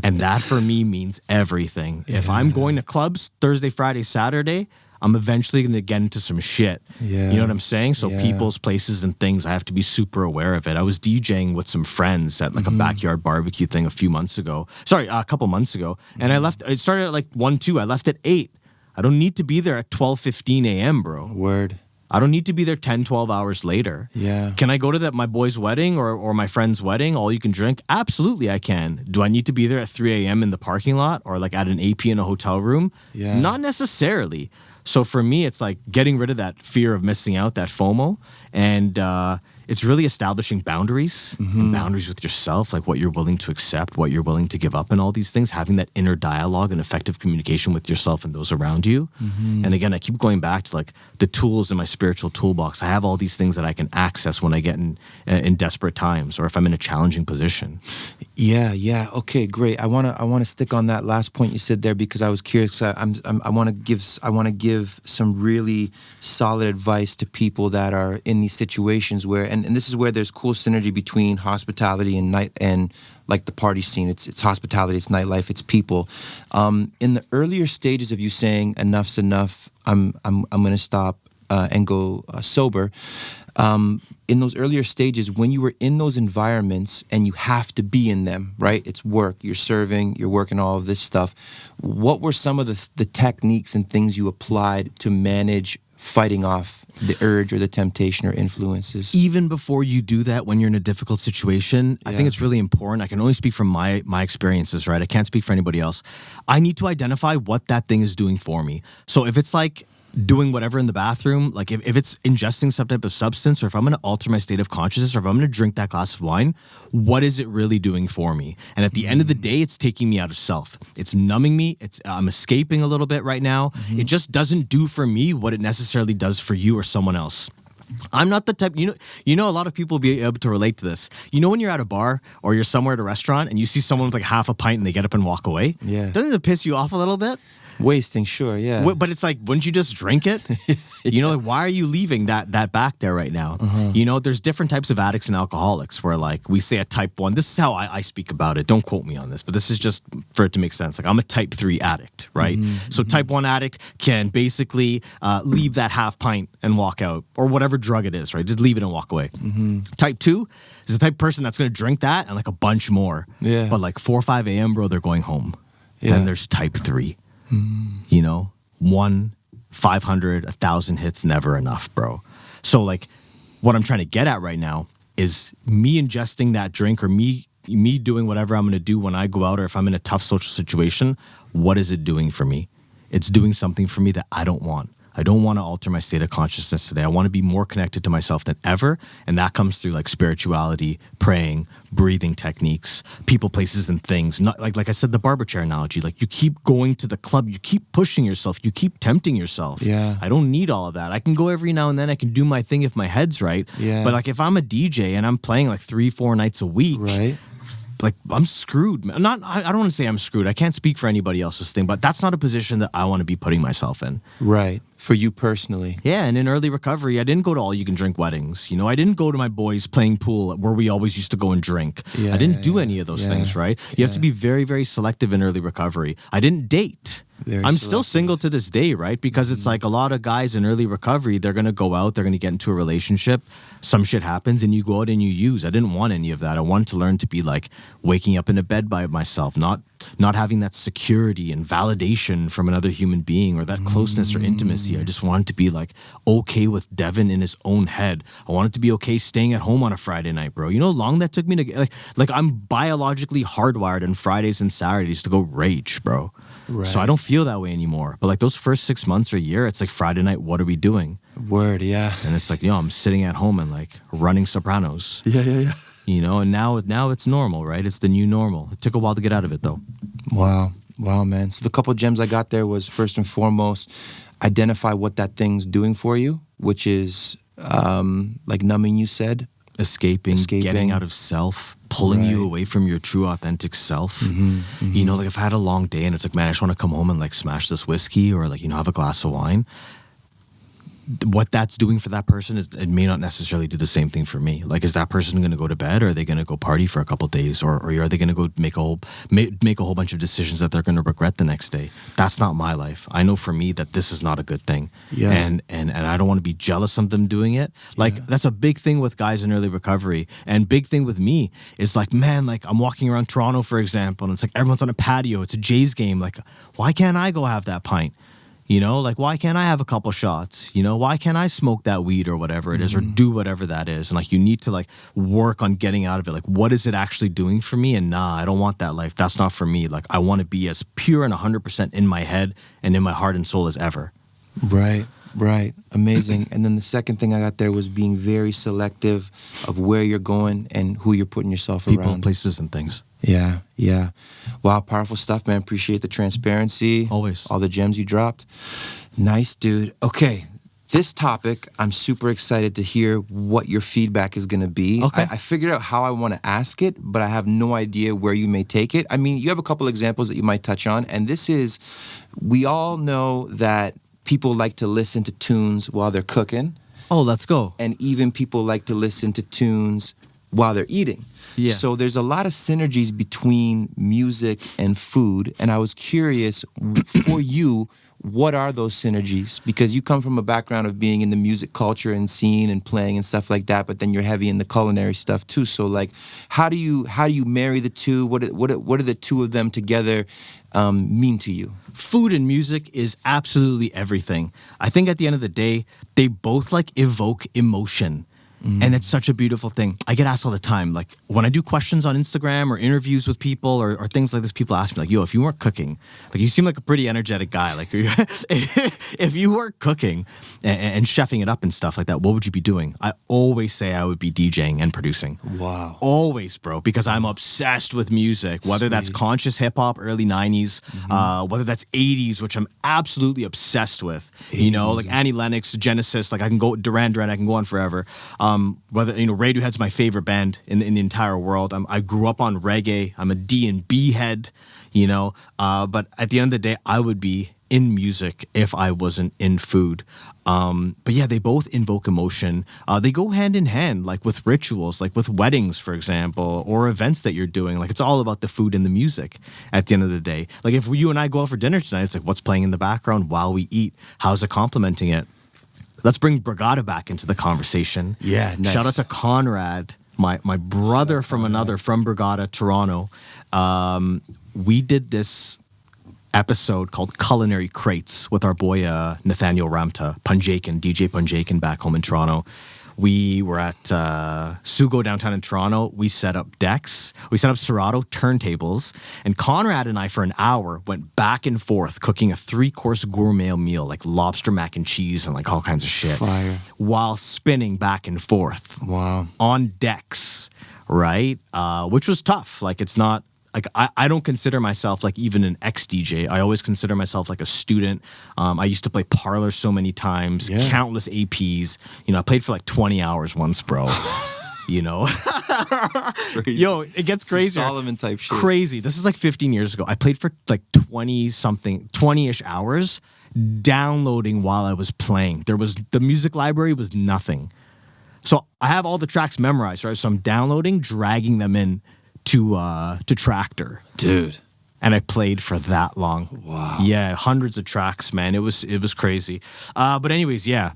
And that for me means everything. Yeah. If I'm going to clubs Thursday, Friday, Saturday, I'm eventually going to get into some shit. Yeah. You know what I'm saying? So people's places and things, I have to be super aware of it. I was DJing with some friends at like a backyard barbecue thing a couple months ago. And I left, it started at like 1, 2. I left at 8. I don't need to be there at 12:15 a.m., bro. Word. I don't need to be there 10, 12 hours later. Yeah. Can I go to my boy's wedding or my friend's wedding, all you can drink? Absolutely, I can. Do I need to be there at 3 a.m. in the parking lot or like at an AP in a hotel room? Yeah. Not necessarily. So for me, it's like getting rid of that fear of missing out, that FOMO. And it's really establishing boundaries and boundaries with yourself, like what you're willing to accept, what you're willing to give up, and all these things, having that inner dialogue and effective communication with yourself and those around you. And again, I keep going back to like the tools in my spiritual toolbox. I have all these things that I can access when I get in desperate times or if I'm in a challenging position. Yeah. Okay, great. I wanna stick on that last point you said there because I was curious. I wanna give some really solid advice to people that are in these situations where, and this is where there's cool synergy between hospitality and night and like the party scene. It's hospitality, it's nightlife, it's people. In the earlier stages of you saying enough's enough, I'm gonna stop and go sober. In those earlier stages, when you were in those environments and you have to be in them, right? It's work, you're serving, you're working all of this stuff. What were some of the techniques and things you applied to manage fighting off the urge or the temptation or influences? Even before you do that, when you're in a difficult situation, I think it's really important. I can only speak from my experiences, right? I can't speak for anybody else. I need to identify what that thing is doing for me. So if it's like doing whatever in the bathroom, like if it's ingesting some type of substance, or if I'm going to alter my state of consciousness, or if I'm going to drink that glass of wine, what is it really doing for me? And at the end of the day, it's taking me out of self. It's numbing me. I'm escaping a little bit right now. It just doesn't do for me what it necessarily does for you or someone else. I'm not the type, you know, a lot of people will be able to relate to this. You know, when you're at a bar or you're somewhere at a restaurant and you see someone with like half a pint and they get up and walk away? Yeah. Doesn't it piss you off a little bit? Wasting, sure, yeah. But it's like, wouldn't you just drink it? You know, like, why are you leaving that back there right now? You know, there's different types of addicts and alcoholics where like we say a type 1. This is how I speak about it. Don't quote me on this, but this is just for it to make sense. Like I'm a type 3 addict, right? So type 1 addict can basically leave that half pint and walk out, or whatever drug it is, right? Just leave it and walk away. Type 2 is the type of person that's going to drink that and like a bunch more. Yeah. But like 4 or 5 a.m., bro, they're going home. Yeah. Then there's type 3. You know, 1, 500, 1,000 hits, never enough, bro. So like what I'm trying to get at right now is me ingesting that drink or me doing whatever I'm going to do when I go out, or if I'm in a tough social situation, what is it doing for me? It's doing something for me that I don't want. I don't want to alter my state of consciousness today. I want to be more connected to myself than ever. And that comes through like spirituality, praying, breathing techniques, people, places, and things. Not like I said, the barber chair analogy. Like you keep going to the club, you keep pushing yourself, you keep tempting yourself. Yeah. I don't need all of that. I can go every now and then. I can do my thing if my head's right. Yeah. But like if I'm a DJ and I'm playing like 3-4 nights a week, right, like I'm screwed, man. I don't want to say I'm screwed. I can't speak for anybody else's thing, but that's not a position that I want to be putting myself in. right. For you personally. Yeah, and in early recovery, I didn't go to all you can drink weddings. You know, I didn't go to my boys playing pool where we always used to go and drink. Yeah, I didn't do any of those yeah, things, right? You have to be very, very selective in early recovery. I didn't date. I'm still single to this day, right? Because it's like a lot of guys in early recovery, they're going to go out, they're going to get into a relationship. Some shit happens and you go out and you use. I didn't want any of that. I wanted to learn to be like waking up in a bed by myself, not having that security and validation from another human being or that closeness or intimacy. I just wanted to be like okay with Devan in his own head. I wanted to be okay staying at home on a Friday night, bro. You know how long that took me to get like I'm biologically hardwired on Fridays and Saturdays to go rage, bro. Right. So I don't feel that way anymore. But like those first 6 months or a year, it's like Friday night, what are we doing? Word, yeah. And it's like, I'm sitting at home and like running Sopranos. Yeah. You know, and now it's normal, right? It's the new normal. It took a while to get out of it though. Wow, man. So the couple gems I got there was first and foremost, identify what that thing's doing for you, which is like numbing, you said. Escaping, getting out of self, pulling you away from your true authentic self. You know, like if I had a long day and it's like, man, I just want to come home and like smash this whiskey or like, have a glass of wine. What that's doing for that person is it may not necessarily do the same thing for me. Like, is that person going to go to bed, or are they going to go party for a couple of days, or are they going to go make a whole bunch of decisions that they're going to regret the next day? That's not my life. I know for me that this is not a good thing. Yeah. And I don't want to be jealous of them doing it. Like that's a big thing with guys in early recovery, and big thing with me is like, man, like I'm walking around Toronto, for example, and it's like everyone's on a patio. It's a Jays game. Like, why can't I go have that pint? You know, like, why can't I have a couple shots? You know, why can't I smoke that weed or whatever it is, or do whatever that is? And like, you need to like work on getting out of it. Like, what is it actually doing for me? And nah, I don't want that life. That's not for me. Like, I want to be as pure and 100% in my head and in my heart and soul as ever. Right. Amazing. And then the second thing I got there was being very selective of where you're going and who you're putting yourself People, around. places, and things. Yeah. Wow, powerful stuff, man. Appreciate the transparency. Always. All the gems you dropped. Nice, dude. Okay, this topic, I'm super excited to hear what your feedback is going to be. Okay. I figured out how I want to ask it, but I have no idea where you may take it. I mean, you have a couple examples that you might touch on, and this is, we all know that people like to listen to tunes while they're cooking. Oh, let's go. And even people like to listen to tunes while they're eating. Yeah. So there's a lot of synergies between music and food. And I was curious, for you, what are those synergies? Because you come from a background of being in the music culture and scene and playing and stuff like that, but then you're heavy in the culinary stuff too. So like, how do you marry the two? What do the two of them together mean to you? Food and music is absolutely everything. I think at the end of the day, they both like evoke emotion. And it's such a beautiful thing. I get asked all the time, like when I do questions on Instagram or interviews with people or things like this, people ask me like, yo, if you weren't cooking, like you seem like a pretty energetic guy. Like if you weren't cooking and chefing it up and stuff like that, what would you be doing? I always say I would be DJing and producing. Wow. Always, bro, because I'm obsessed with music, whether that's conscious hip hop, early 90s, whether that's 80s, which I'm absolutely obsessed with. You know, like Annie Lennox, Genesis, like I can go, Duran Duran, I can go on forever. Whether, you know, Radiohead's my favorite band in the entire world. I grew up on reggae. I'm a D&B head, you know. But at the end of the day, I would be in music if I wasn't in food. But yeah, they both invoke emotion. They go hand in hand, like with rituals, like with weddings, for example, or events that you're doing. Like it's all about the food and the music at the end of the day. Like if you and I go out for dinner tonight, it's like what's playing in the background while we eat? How's it complementing it? Let's bring Brigada back into the conversation. Yeah, nice. Shout out to Conrad, my brother from Brigada, Toronto. We did this episode called Culinary Crates with our boy Nathaniel Ramta, DJ Punjakin back home in Toronto. We were at Sugo downtown in Toronto. We set up decks. We set up Serato turntables. And Conrad and I, for an hour, went back and forth cooking a 3-course gourmet meal, like lobster mac and cheese and like all kinds of shit. Fire. While spinning back and forth. Wow. On decks, right? Which was tough. Like it's not... Like I don't consider myself like even an ex-DJ. I always consider myself like a student. I used to play parlor so many times, countless APs. You know, I played for like 20 hours once, bro. You know? Yo, it gets crazy. Solomon type shit. Crazy. This is like 15 years ago. I played for like 20-ish hours downloading while I was playing. The music library was nothing. So I have all the tracks memorized, right? So I'm downloading, dragging them in to Tractor, dude, and I played for that long. Wow. Yeah, hundreds of tracks, man. It was crazy. But anyways, yeah,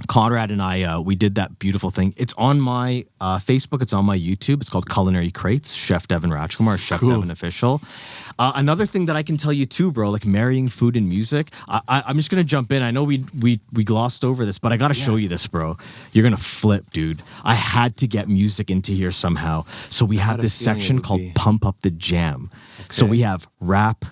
Conrad and I we did that beautiful thing. It's on my Facebook. It's on my YouTube. It's called Culinary Crates. Chef Devan Rajkumar, Chef Devan Official. Another thing that I can tell you too, bro, like marrying food and music. I'm just gonna jump in. I know we glossed over this, but I gotta show you this, bro. You're gonna flip, dude. I had to get music into here somehow. So we have this section called Pump Up the Jam. Okay. So we have rap,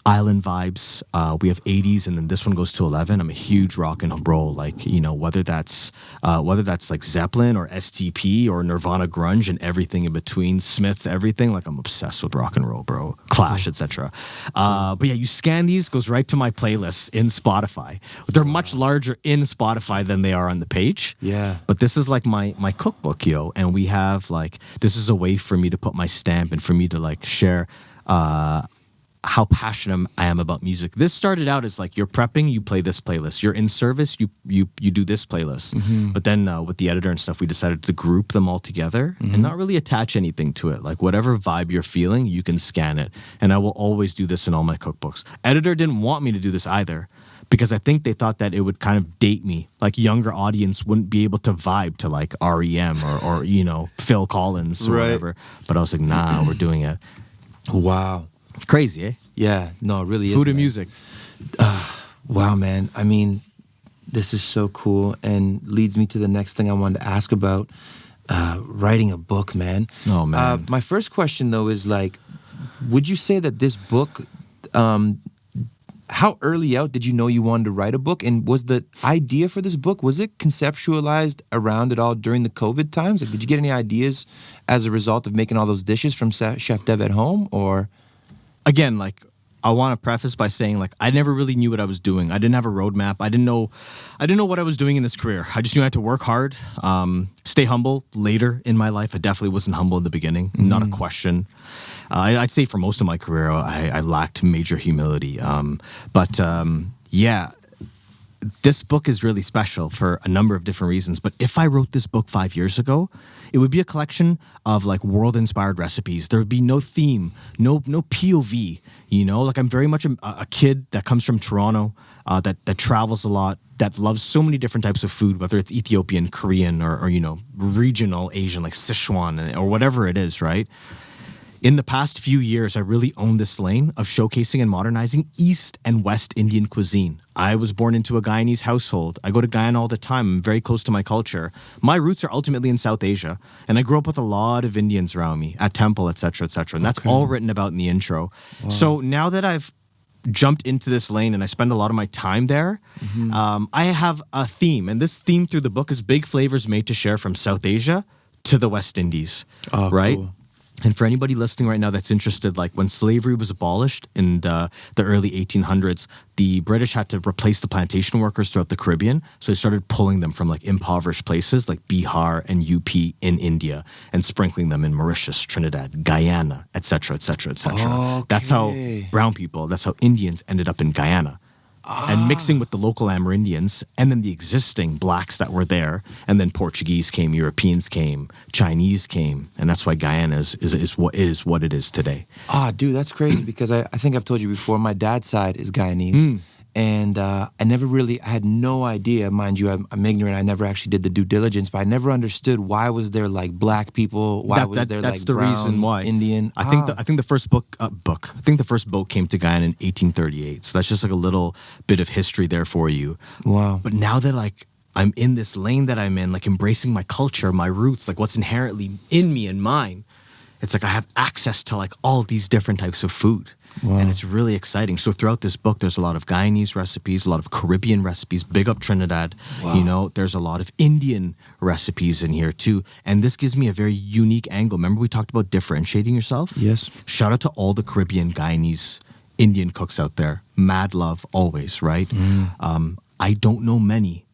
island vibes, we have 80s, and then this one goes to 11. I'm a huge rock and roll, like, you know, whether that's like Zeppelin or STP or Nirvana grunge and everything in between, Smiths, everything. Like I'm obsessed with rock and roll, bro. Clash, etc. But yeah, you scan these, goes right to my playlists in Spotify. They're much larger in Spotify than they are on the page. Yeah. But this is like my cookbook, yo, and we have like, this is a way for me to put my stamp and for me to like share how passionate I am about music. This started out as like, you're prepping, you play this playlist. You're in service, you do this playlist. Mm-hmm. But then with the editor and stuff, we decided to group them all together and not really attach anything to it. Like whatever vibe you're feeling, you can scan it. And I will always do this in all my cookbooks. Editor didn't want me to do this either, because I think they thought that it would kind of date me. Like younger audience wouldn't be able to vibe to like REM or you know, Phil Collins or whatever. But I was like, nah, we're doing it. Wow. Crazy, eh? Yeah, no, it really is. Food and music. Wow, man. I mean, this is so cool and leads me to the next thing I wanted to ask about. Writing a book, man. Oh, man. My first question, though, is like, would you say that this book, how early out did you know you wanted to write a book? And was the idea for this book, was it conceptualized around it all during the COVID times? Like, did you get any ideas as a result of making all those dishes from Chef Dev at home, or? Again, like, I want to preface by saying, like, I never really knew what I was doing. I didn't have a roadmap. I didn't know what I was doing in this career. I just knew I had to work hard, stay humble later in my life. I definitely wasn't humble in the beginning, not a question. I'd say for most of my career, I lacked major humility. Yeah, this book is really special for a number of different reasons. But if I wrote this book 5 years ago, it would be a collection of like world-inspired recipes. There would be no theme, no POV. You know, like I'm very much a kid that comes from Toronto, that travels a lot, that loves so many different types of food, whether it's Ethiopian, Korean, or you know, regional Asian like Sichuan or whatever it is, right? In the past few years, I really owned this lane of showcasing and modernizing East and West Indian cuisine. I was born into a Guyanese household. I go to Guyana all the time. I'm very close to my culture. My roots are ultimately in South Asia, and I grew up with a lot of Indians around me at temple, et cetera, and that's all written about in the intro. Wow. So now that I've jumped into this lane and I spend a lot of my time there, I have a theme, and this theme through the book is big flavors made to share from South Asia to the West Indies, right? Cool. And for anybody listening right now that's interested, like when slavery was abolished in the early 1800s, the British had to replace the plantation workers throughout the Caribbean. So they started pulling them from like impoverished places like Bihar and UP in India and sprinkling them in Mauritius, Trinidad, Guyana, et cetera, et cetera, et cetera. Okay. That's how brown people, that's how Indians ended up in Guyana. And mixing with the local Amerindians and then the existing blacks that were there. And then Portuguese came, Europeans came, Chinese came. And that's why Guyana is what it is today. Dude, that's crazy because I think I've told you before, my dad's side is Guyanese. And I had no idea, mind you, I'm ignorant. I never actually did the due diligence, but I never understood why was there like black people, that's like the brown, reason why. Indian. I think the first boat came to Guyana in 1838. So that's just like a little bit of history there for you. Wow. But now that like I'm in this lane that I'm in, like embracing my culture, my roots, like what's inherently in me and mine, it's like I have access to like all these different types of food. Wow. And it's really exciting. So throughout this book, there's a lot of Guyanese recipes, a lot of Caribbean recipes, big up Trinidad. Wow. You know, there's a lot of Indian recipes in here too. And this gives me a very unique angle. Remember we talked about differentiating yourself? Yes. Shout out to all the Caribbean, Guyanese, Indian cooks out there. Mad love always, right? I don't know many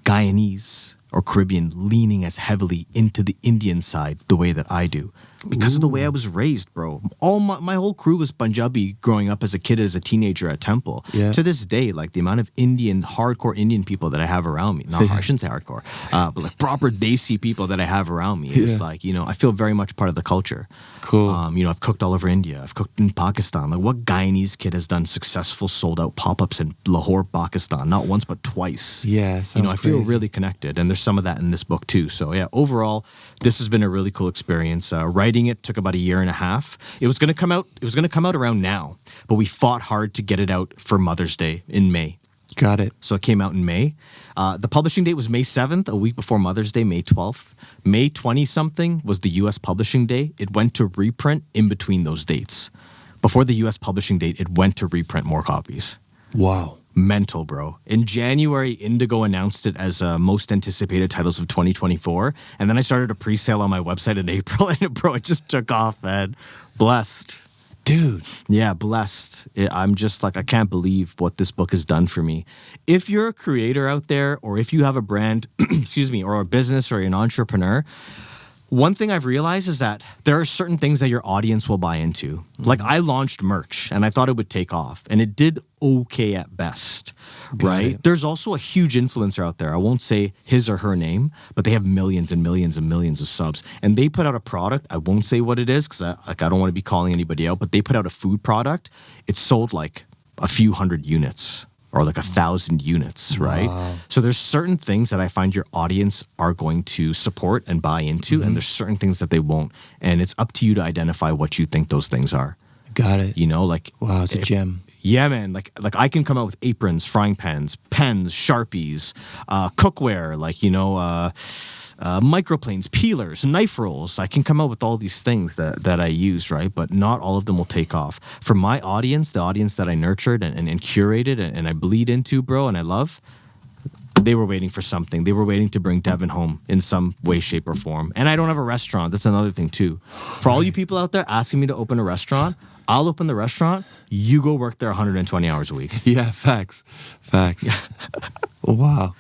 Guyanese or Caribbean leaning as heavily into the Indian side the way that I do. Because of the way I was raised, bro. All my whole crew was Punjabi growing up as a kid, as a teenager at Temple. Yeah. To this day, like the amount of hardcore Indian people that I have around me, I shouldn't say hardcore, but like proper Desi people that I have around me. It's like, you know, I feel very much part of the culture. Cool. You know, I've cooked all over India. I've cooked in Pakistan. Like what Guyanese kid has done successful sold out pop-ups in Lahore, Pakistan? Not once, but twice. Yeah, you know, I feel really connected. And there's some of that in this book too. So yeah, overall, this has been a really cool experience. Writing it took about a year and a half. It was going to come out around now, but we fought hard to get it out for Mother's Day in May. Got it. So it came out in May. The publishing date was May 7th, a week before Mother's Day, May 12th. May 20-something was the U.S. publishing day. It went to reprint in between those dates. Before the U.S. publishing date, it went to reprint more copies. Wow. Mental, bro. In January, Indigo announced it as most anticipated titles of 2024. And then I started a pre-sale on my website in April. And bro, it just took off, man. Blessed. Dude. Yeah, blessed. I'm just like, I can't believe what this book has done for me. If you're a creator out there, or if you have a brand, or a business, or you're an entrepreneur, one thing I've realized is that there are certain things that your audience will buy into. Like I launched merch and I thought it would take off, and it did okay at best, right? There's also a huge influencer out there. I won't say his or her name, but they have millions and millions and millions of subs. And they put out a product. I won't say what it is because I don't want to be calling anybody out, but they put out a food product. It sold like a few hundred units. Or like 1,000 units, right? Wow. So there's certain things that I find your audience are going to support and buy into, and there's certain things that they won't. And it's up to you to identify what you think those things are. Got it. You know, like... Wow, it's a gem. Yeah, man. Like I can come out with aprons, frying pans, pens, Sharpies, cookware, microplanes, peelers, knife rolls. I can come out with all these things that I use, right? But not all of them will take off. For my audience, the audience that I nurtured and curated and I bleed into, bro, and I love, they were waiting for something. They were waiting to bring Devan home in some way, shape, or form. And I don't have a restaurant. That's another thing, too. For all you people out there asking me to open a restaurant, I'll open the restaurant. You go work there 120 hours a week. Yeah, facts. Wow.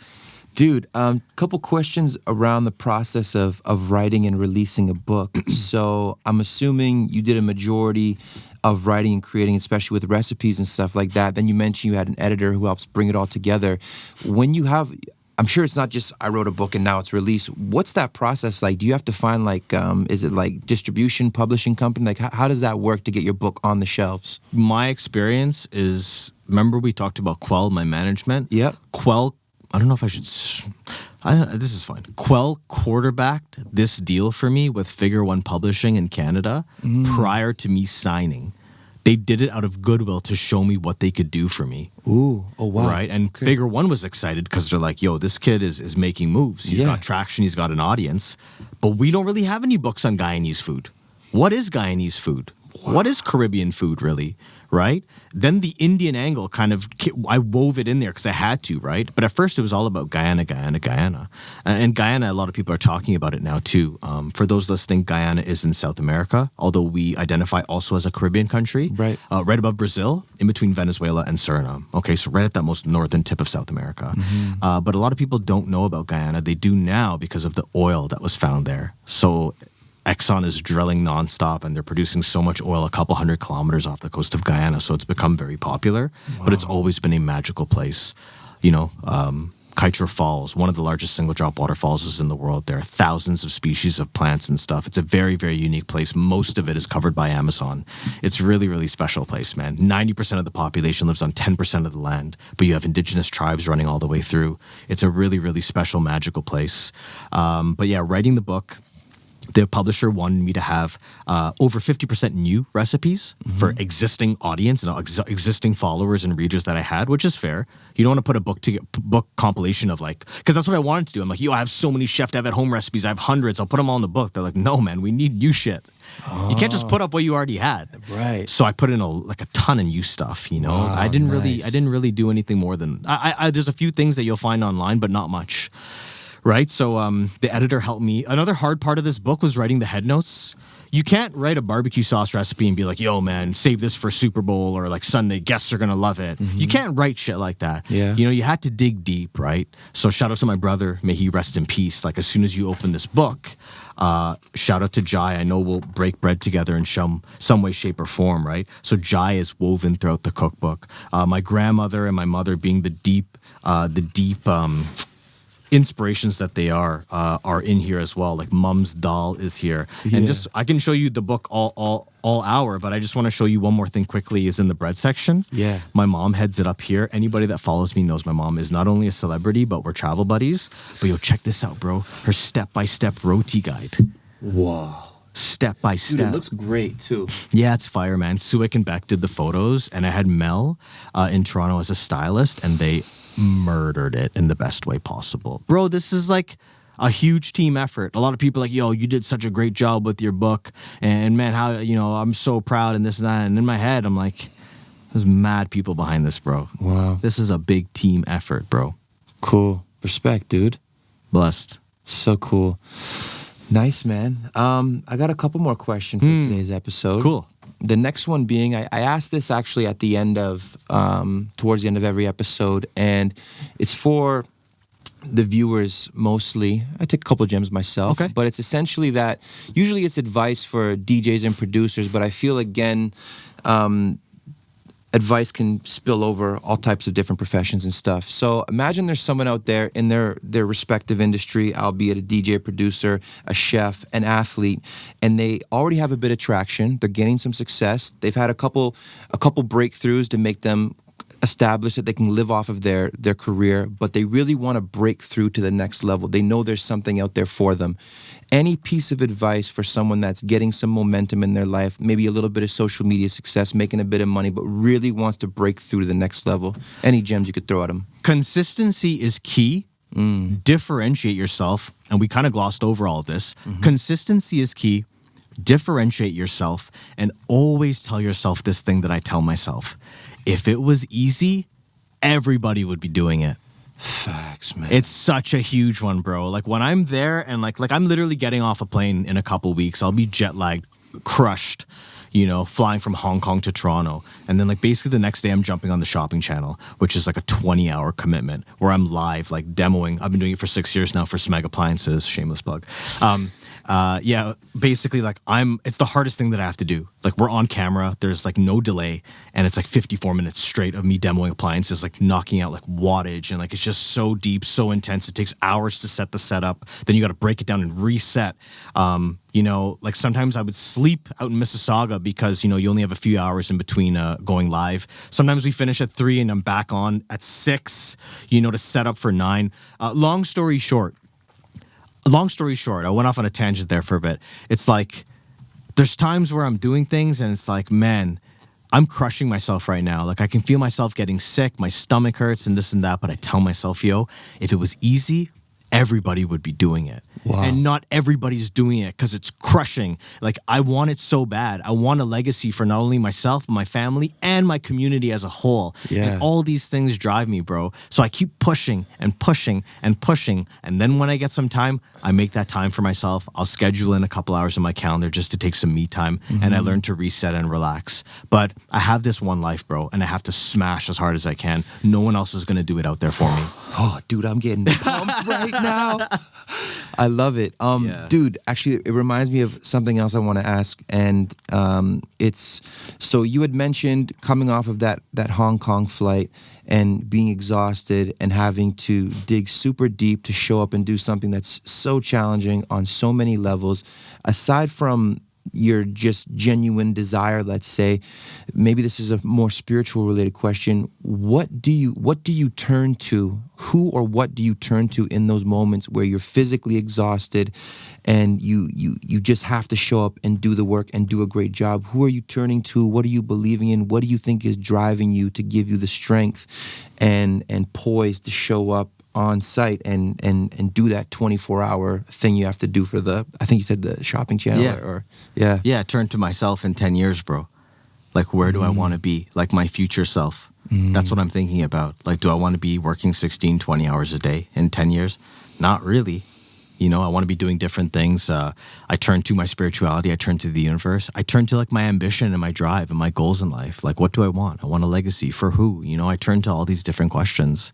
Dude, couple questions around the process of writing and releasing a book. So I'm assuming you did a majority of writing and creating, especially with recipes and stuff like that. Then you mentioned you had an editor who helps bring it all together. When you have, I'm sure it's not just I wrote a book and now it's released. What's that process like? Do you have to find is it like distribution, publishing company? Like how does that work to get your book on the shelves? My experience is, remember we talked about Quell, my management? Yep. Quell, I don't know if I should, this is fine. Quell quarterbacked this deal for me with Figure One Publishing in Canada prior to me signing. They did it out of goodwill to show me what they could do for me. Ooh, oh wow. Right? And okay. Figure One was excited because they're like, yo, this kid is making moves. He's got traction, he's got an audience. But we don't really have any books on Guyanese food. What is Guyanese food? Wow. What is Caribbean food, really? Right? Then the Indian angle I wove it in there because I had to, right? But at first it was all about Guyana. And Guyana, a lot of people are talking about it now too. For those listening, Guyana is in South America, although we identify also as a Caribbean country. Right. Right above Brazil, in between Venezuela and Suriname. Okay, so right at that most northern tip of South America. But a lot of people don't know about Guyana. They do now because of the oil that was found there. So Exxon is drilling nonstop and they're producing so much oil a couple 100 kilometers off the coast of Guyana. So it's become very popular, but it's always been a magical place. Kaitra Falls, one of the largest single drop waterfalls is in the world. There are thousands of species of plants and stuff. It's a very, very unique place. Most of it is covered by Amazon. It's really, really special place, man. 90% of the population lives on 10% of the land, but you have indigenous tribes running all the way through. It's a really, really special, magical place. But yeah, writing the book, the publisher wanted me to have over 50% new recipes for existing audience and existing followers and readers that I had, which is fair. You don't want to put a book compilation of because that's what I wanted to do. I'm like, yo, I have so many Chef Devan home recipes. I have hundreds. I'll put them all in the book. They're like, no, man, we need new shit. You can't just put up what you already had. Right. So I put in a ton of new stuff, you know. Wow, I didn't really do anything more than there's a few things that you'll find online, but not much. Right? So the editor helped me. Another hard part of this book was writing the head notes. You can't write a barbecue sauce recipe and be like, yo, man, save this for Super Bowl or Sunday. Guests are going to love it. You can't write shit like that. Yeah. You know, you had to dig deep, right? So shout out to my brother. May he rest in peace. As soon as you open this book, shout out to Jai. I know we'll break bread together in some way, shape, or form, right? So Jai is woven throughout the cookbook. My grandmother and my mother being the deep inspirations that they are in here as well. Mum's Dal is here. And I can show you the book all hour, but I just want to show you one more thing quickly is in the bread section. Yeah. My mom heads it up here. Anybody that follows me knows my mom is not only a celebrity, but we're travel buddies. But yo, check this out, bro. Her step-by-step roti guide. Wow. Step by step. Dude, it looks great too. Yeah, it's fire, man. Suik and Beck did the photos, and I had Mel in Toronto as a stylist, and they murdered it in the best way possible. Bro, this is a huge team effort. A lot of people are like, yo, you did such a great job with your book. And man, how, I'm so proud and this and that. And in my head, I'm like, there's mad people behind this, bro. Wow. This is a big team effort, bro. Cool. Respect, dude. Blessed. So cool. Nice, man. I got a couple more questions for today's episode. Cool. The next one being, I asked this actually at the end of, towards the end of every episode, and it's for the viewers mostly. I take a couple of gems myself, okay. But it's essentially that, usually it's advice for DJs and producers, but I feel again, advice can spill over all types of different professions and stuff. So imagine there's someone out there in their respective industry, albeit a DJ, producer, a chef, an athlete, and they already have a bit of traction. They're gaining some success. They've had a couple breakthroughs to make them established that they can live off of their career, but they really want to break through to the next level. They know there's something out there for them. Any piece of advice for someone that's getting some momentum in their life, maybe a little bit of social media success, making a bit of money, but really wants to break through to the next level? Any gems you could throw at them? Consistency is key. Differentiate yourself. And we kind of glossed over all of this. Consistency is key. Differentiate yourself, and always tell yourself this thing that I tell myself. If it was easy, everybody would be doing it. Facts, man. It's such a huge one, bro. Like when I'm there and like I'm literally getting off a plane in a couple weeks, I'll be jet lagged, crushed, flying from Hong Kong to Toronto. And then like basically the next day I'm jumping on the shopping channel, which is like a 20-hour commitment where I'm live, like demoing. I've been doing it for 6 years now for Smeg Appliances, shameless plug. Basically like it's the hardest thing that I have to do. Like we're on camera, there's like no delay, and it's like 54 minutes straight of me demoing appliances, like knocking out like wattage, and like it's just so deep, so intense. It takes hours to set the setup. Then you got to break it down and reset. Like sometimes I would sleep out in Mississauga because, you only have a few hours in between going live. Sometimes we finish at 3 and I'm back on at 6, to set up for 9. Long story short, I went off on a tangent there for a bit. It's like there's times where I'm doing things and it's like, man, I'm crushing myself right now. Like I can feel myself getting sick, my stomach hurts and this and that, but I tell myself, if it was easy, everybody would be doing it. Wow. And not everybody's doing it because it's crushing. Like I want it so bad. I want a legacy for not only myself, my family, and my community as a whole. Yeah. And all these things drive me, bro. So I keep pushing and pushing and pushing. And then when I get some time, I make that time for myself. I'll schedule in a couple hours in my calendar just to take some me time. And I learn to reset and relax. But I have this one life, bro, and I have to smash as hard as I can. No one else is going to do it out there for me. Oh, dude, I'm getting pumped right now. I love it. Dude, actually, it reminds me of something else I want to ask. And it's, so you had mentioned coming off of that Hong Kong flight and being exhausted and having to dig super deep to show up and do something that's so challenging on so many levels. Aside from your just genuine desire, let's say, maybe this is a more spiritual related question. What do you turn to? Who or what do you turn to in those moments where you're physically exhausted and you just have to show up and do the work and do a great job? Who are you turning to? What are you believing in? What do you think is driving you to give you the strength and poise to show up on site and do that 24-hour thing you have to do for I think you said the shopping channel? Yeah, turn to myself in 10 years, bro. Like, where do I want to be? Like, my future self. That's what I'm thinking about. Like, do I want to be working 16, 20 hours a day in 10 years? Not really. I want to be doing different things. I turn to my spirituality. I turn to the universe. I turn to, like, my ambition and my drive and my goals in life. Like, what do I want? I want a legacy. For who? I turn to all these different questions.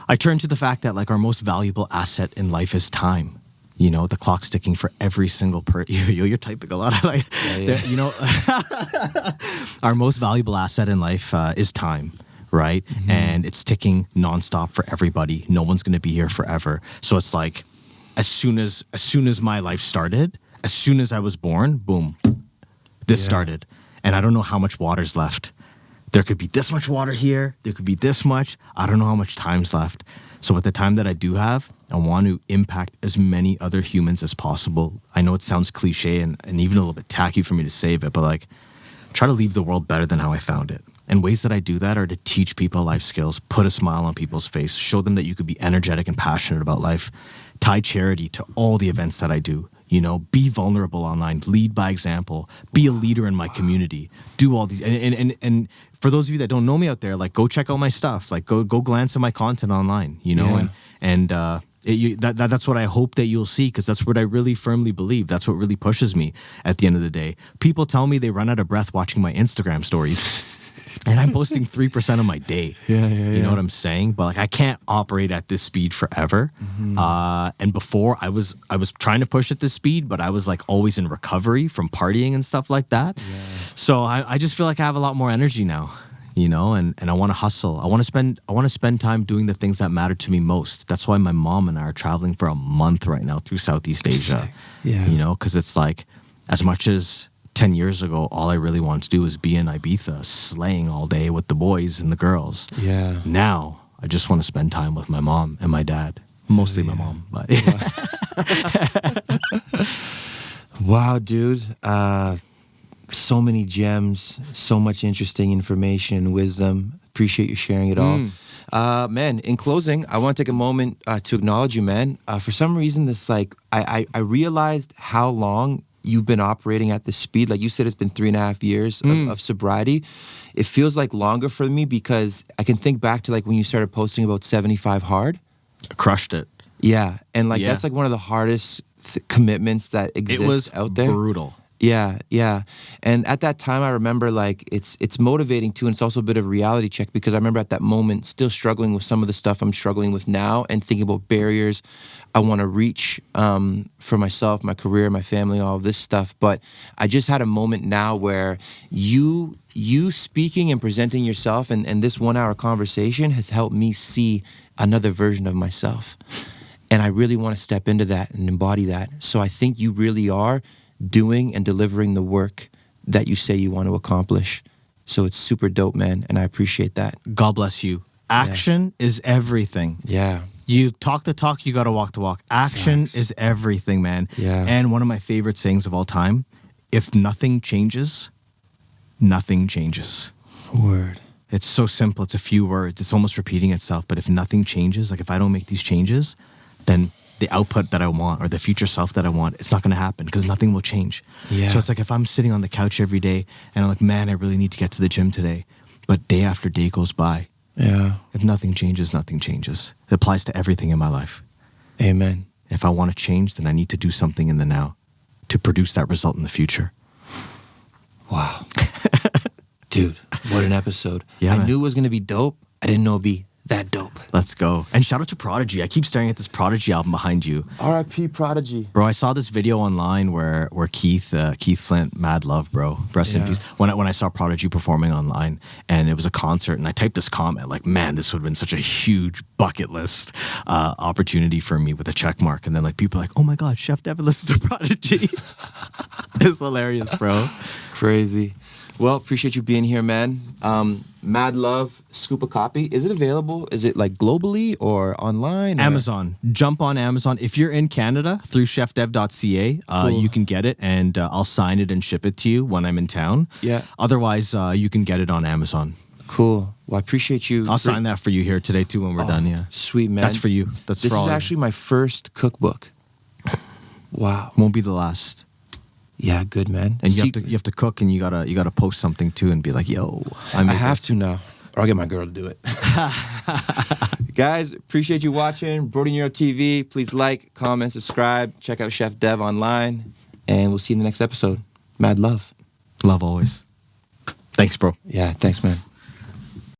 I turn to the fact that, like, our most valuable asset in life is time. The clock's ticking for every single you're typing a lot. Our most valuable asset in life is time, right? And it's ticking nonstop for everybody. No one's going to be here forever. So it's like, as soon as my life started, as soon as I was born, boom, this started. And I don't know how much water's left. There could be this much water here. There could be this much. I don't know how much time's left. So with the time that I do have, I want to impact as many other humans as possible. I know it sounds cliche and even a little bit tacky for me to say it, but like, try to leave the world better than how I found it. And ways that I do that are to teach people life skills, put a smile on people's face, show them that you could be energetic and passionate about life, tie charity to all the events that I do. Be vulnerable online, lead by example, be a leader in my community, do all these. And for those of you that don't know me out there, like, go check out my stuff, like go glance at my content online, that's what I hope that you'll see, because that's what I really firmly believe. That's what really pushes me at the end of the day. People tell me they run out of breath watching my Instagram stories. And I'm posting 3% of my day. You know what I'm saying? But like, I can't operate at this speed forever. And before I was trying to push at this speed, but I was like always in recovery from partying and stuff like that. So I just feel like I have a lot more energy now, and I want to hustle. I want to spend time doing the things that matter to me most. That's why my mom and I are traveling for a month right now through Southeast Asia. Because it's like, as much as 10 years ago, all I really wanted to do was be in Ibiza, slaying all day with the boys and the girls. Yeah. Now, I just want to spend time with my mom and my dad. Mostly my mom, but Wow, dude. So many gems, so much interesting information, wisdom. Appreciate you sharing it all. Man, in closing, I want to take a moment to acknowledge you, man. For some reason, this like I realized how long you've been operating at this speed. Like you said, it's been 3.5 years of sobriety. It feels like longer for me because I can think back to like when you started posting about 75 hard. crushed it. Yeah, and like that's like one of the hardest commitments that exists It was out there. brutal. Yeah. And at that time, I remember like it's motivating too, and it's also a bit of a reality check because I remember at that moment still struggling with some of the stuff I'm struggling with now and thinking about barriers I want to reach for myself, my career, my family, all of this stuff. But I just had a moment now where you speaking and presenting yourself and this 1 hour conversation has helped me see another version of myself. And I really want to step into that and embody that. So I think you really are doing and delivering the work that you say you want to accomplish. So it's super dope, man. And I appreciate that. God bless you. Action is everything. Yeah. You talk the talk, you got to walk the walk. Action is everything, man. Yeah. And one of my favorite sayings of all time, if nothing changes, nothing changes. Word. It's so simple. It's a few words. It's almost repeating itself. But if nothing changes, like if I don't make these changes, then the output that I want or the future self that I want, it's not going to happen because nothing will change. Yeah. So it's like if I'm sitting on the couch every day and I'm like, man, I really need to get to the gym today. But day after day goes by. Yeah. If nothing changes, nothing changes. It applies to everything in my life. Amen. If I want to change, then I need to do something in the now to produce that result in the future. Wow. Dude, what an episode. Yeah, I man. knew it was going to be dope. I didn't know it'd be that dope. Let's go. And shout out to Prodigy. I keep staring at this Prodigy album behind you. R.I.P. Prodigy. Bro, I saw this video online where Keith Flint, Mad Love, bro. Rest in Yeah. peace. When I saw Prodigy performing online and it was a concert and I typed this comment like, man, this would have been such a huge bucket list opportunity for me with a check mark. And then like people are like, oh my God, Chef Devan listens to Prodigy. It's hilarious, bro. Crazy. Well, appreciate you being here, man. Mad Love, scoop a copy. Is it available? Is it like globally or online? Or? Amazon. Jump on Amazon. If you're in Canada through chefdev.ca, Cool. you can get it and I'll sign it and ship it to you when I'm in town. Yeah. Otherwise, you can get it on Amazon. Cool. Well, I appreciate you. I'll sign that for you here today too when we're done, yeah. Sweet, man. That's for you. That's This for is all. actually my first cookbook. Wow. Won't be the last. Yeah, good, man. And you have to cook and you gotta post something too and be like, yo, I have to now. Or I'll get my girl to do it. Guys, appreciate you watching. Brodie Nero TV. Please like, comment, subscribe. Check out Chef Dev online. And we'll see you in the next episode. Mad love. Love always. Thanks, bro. Yeah, thanks, man.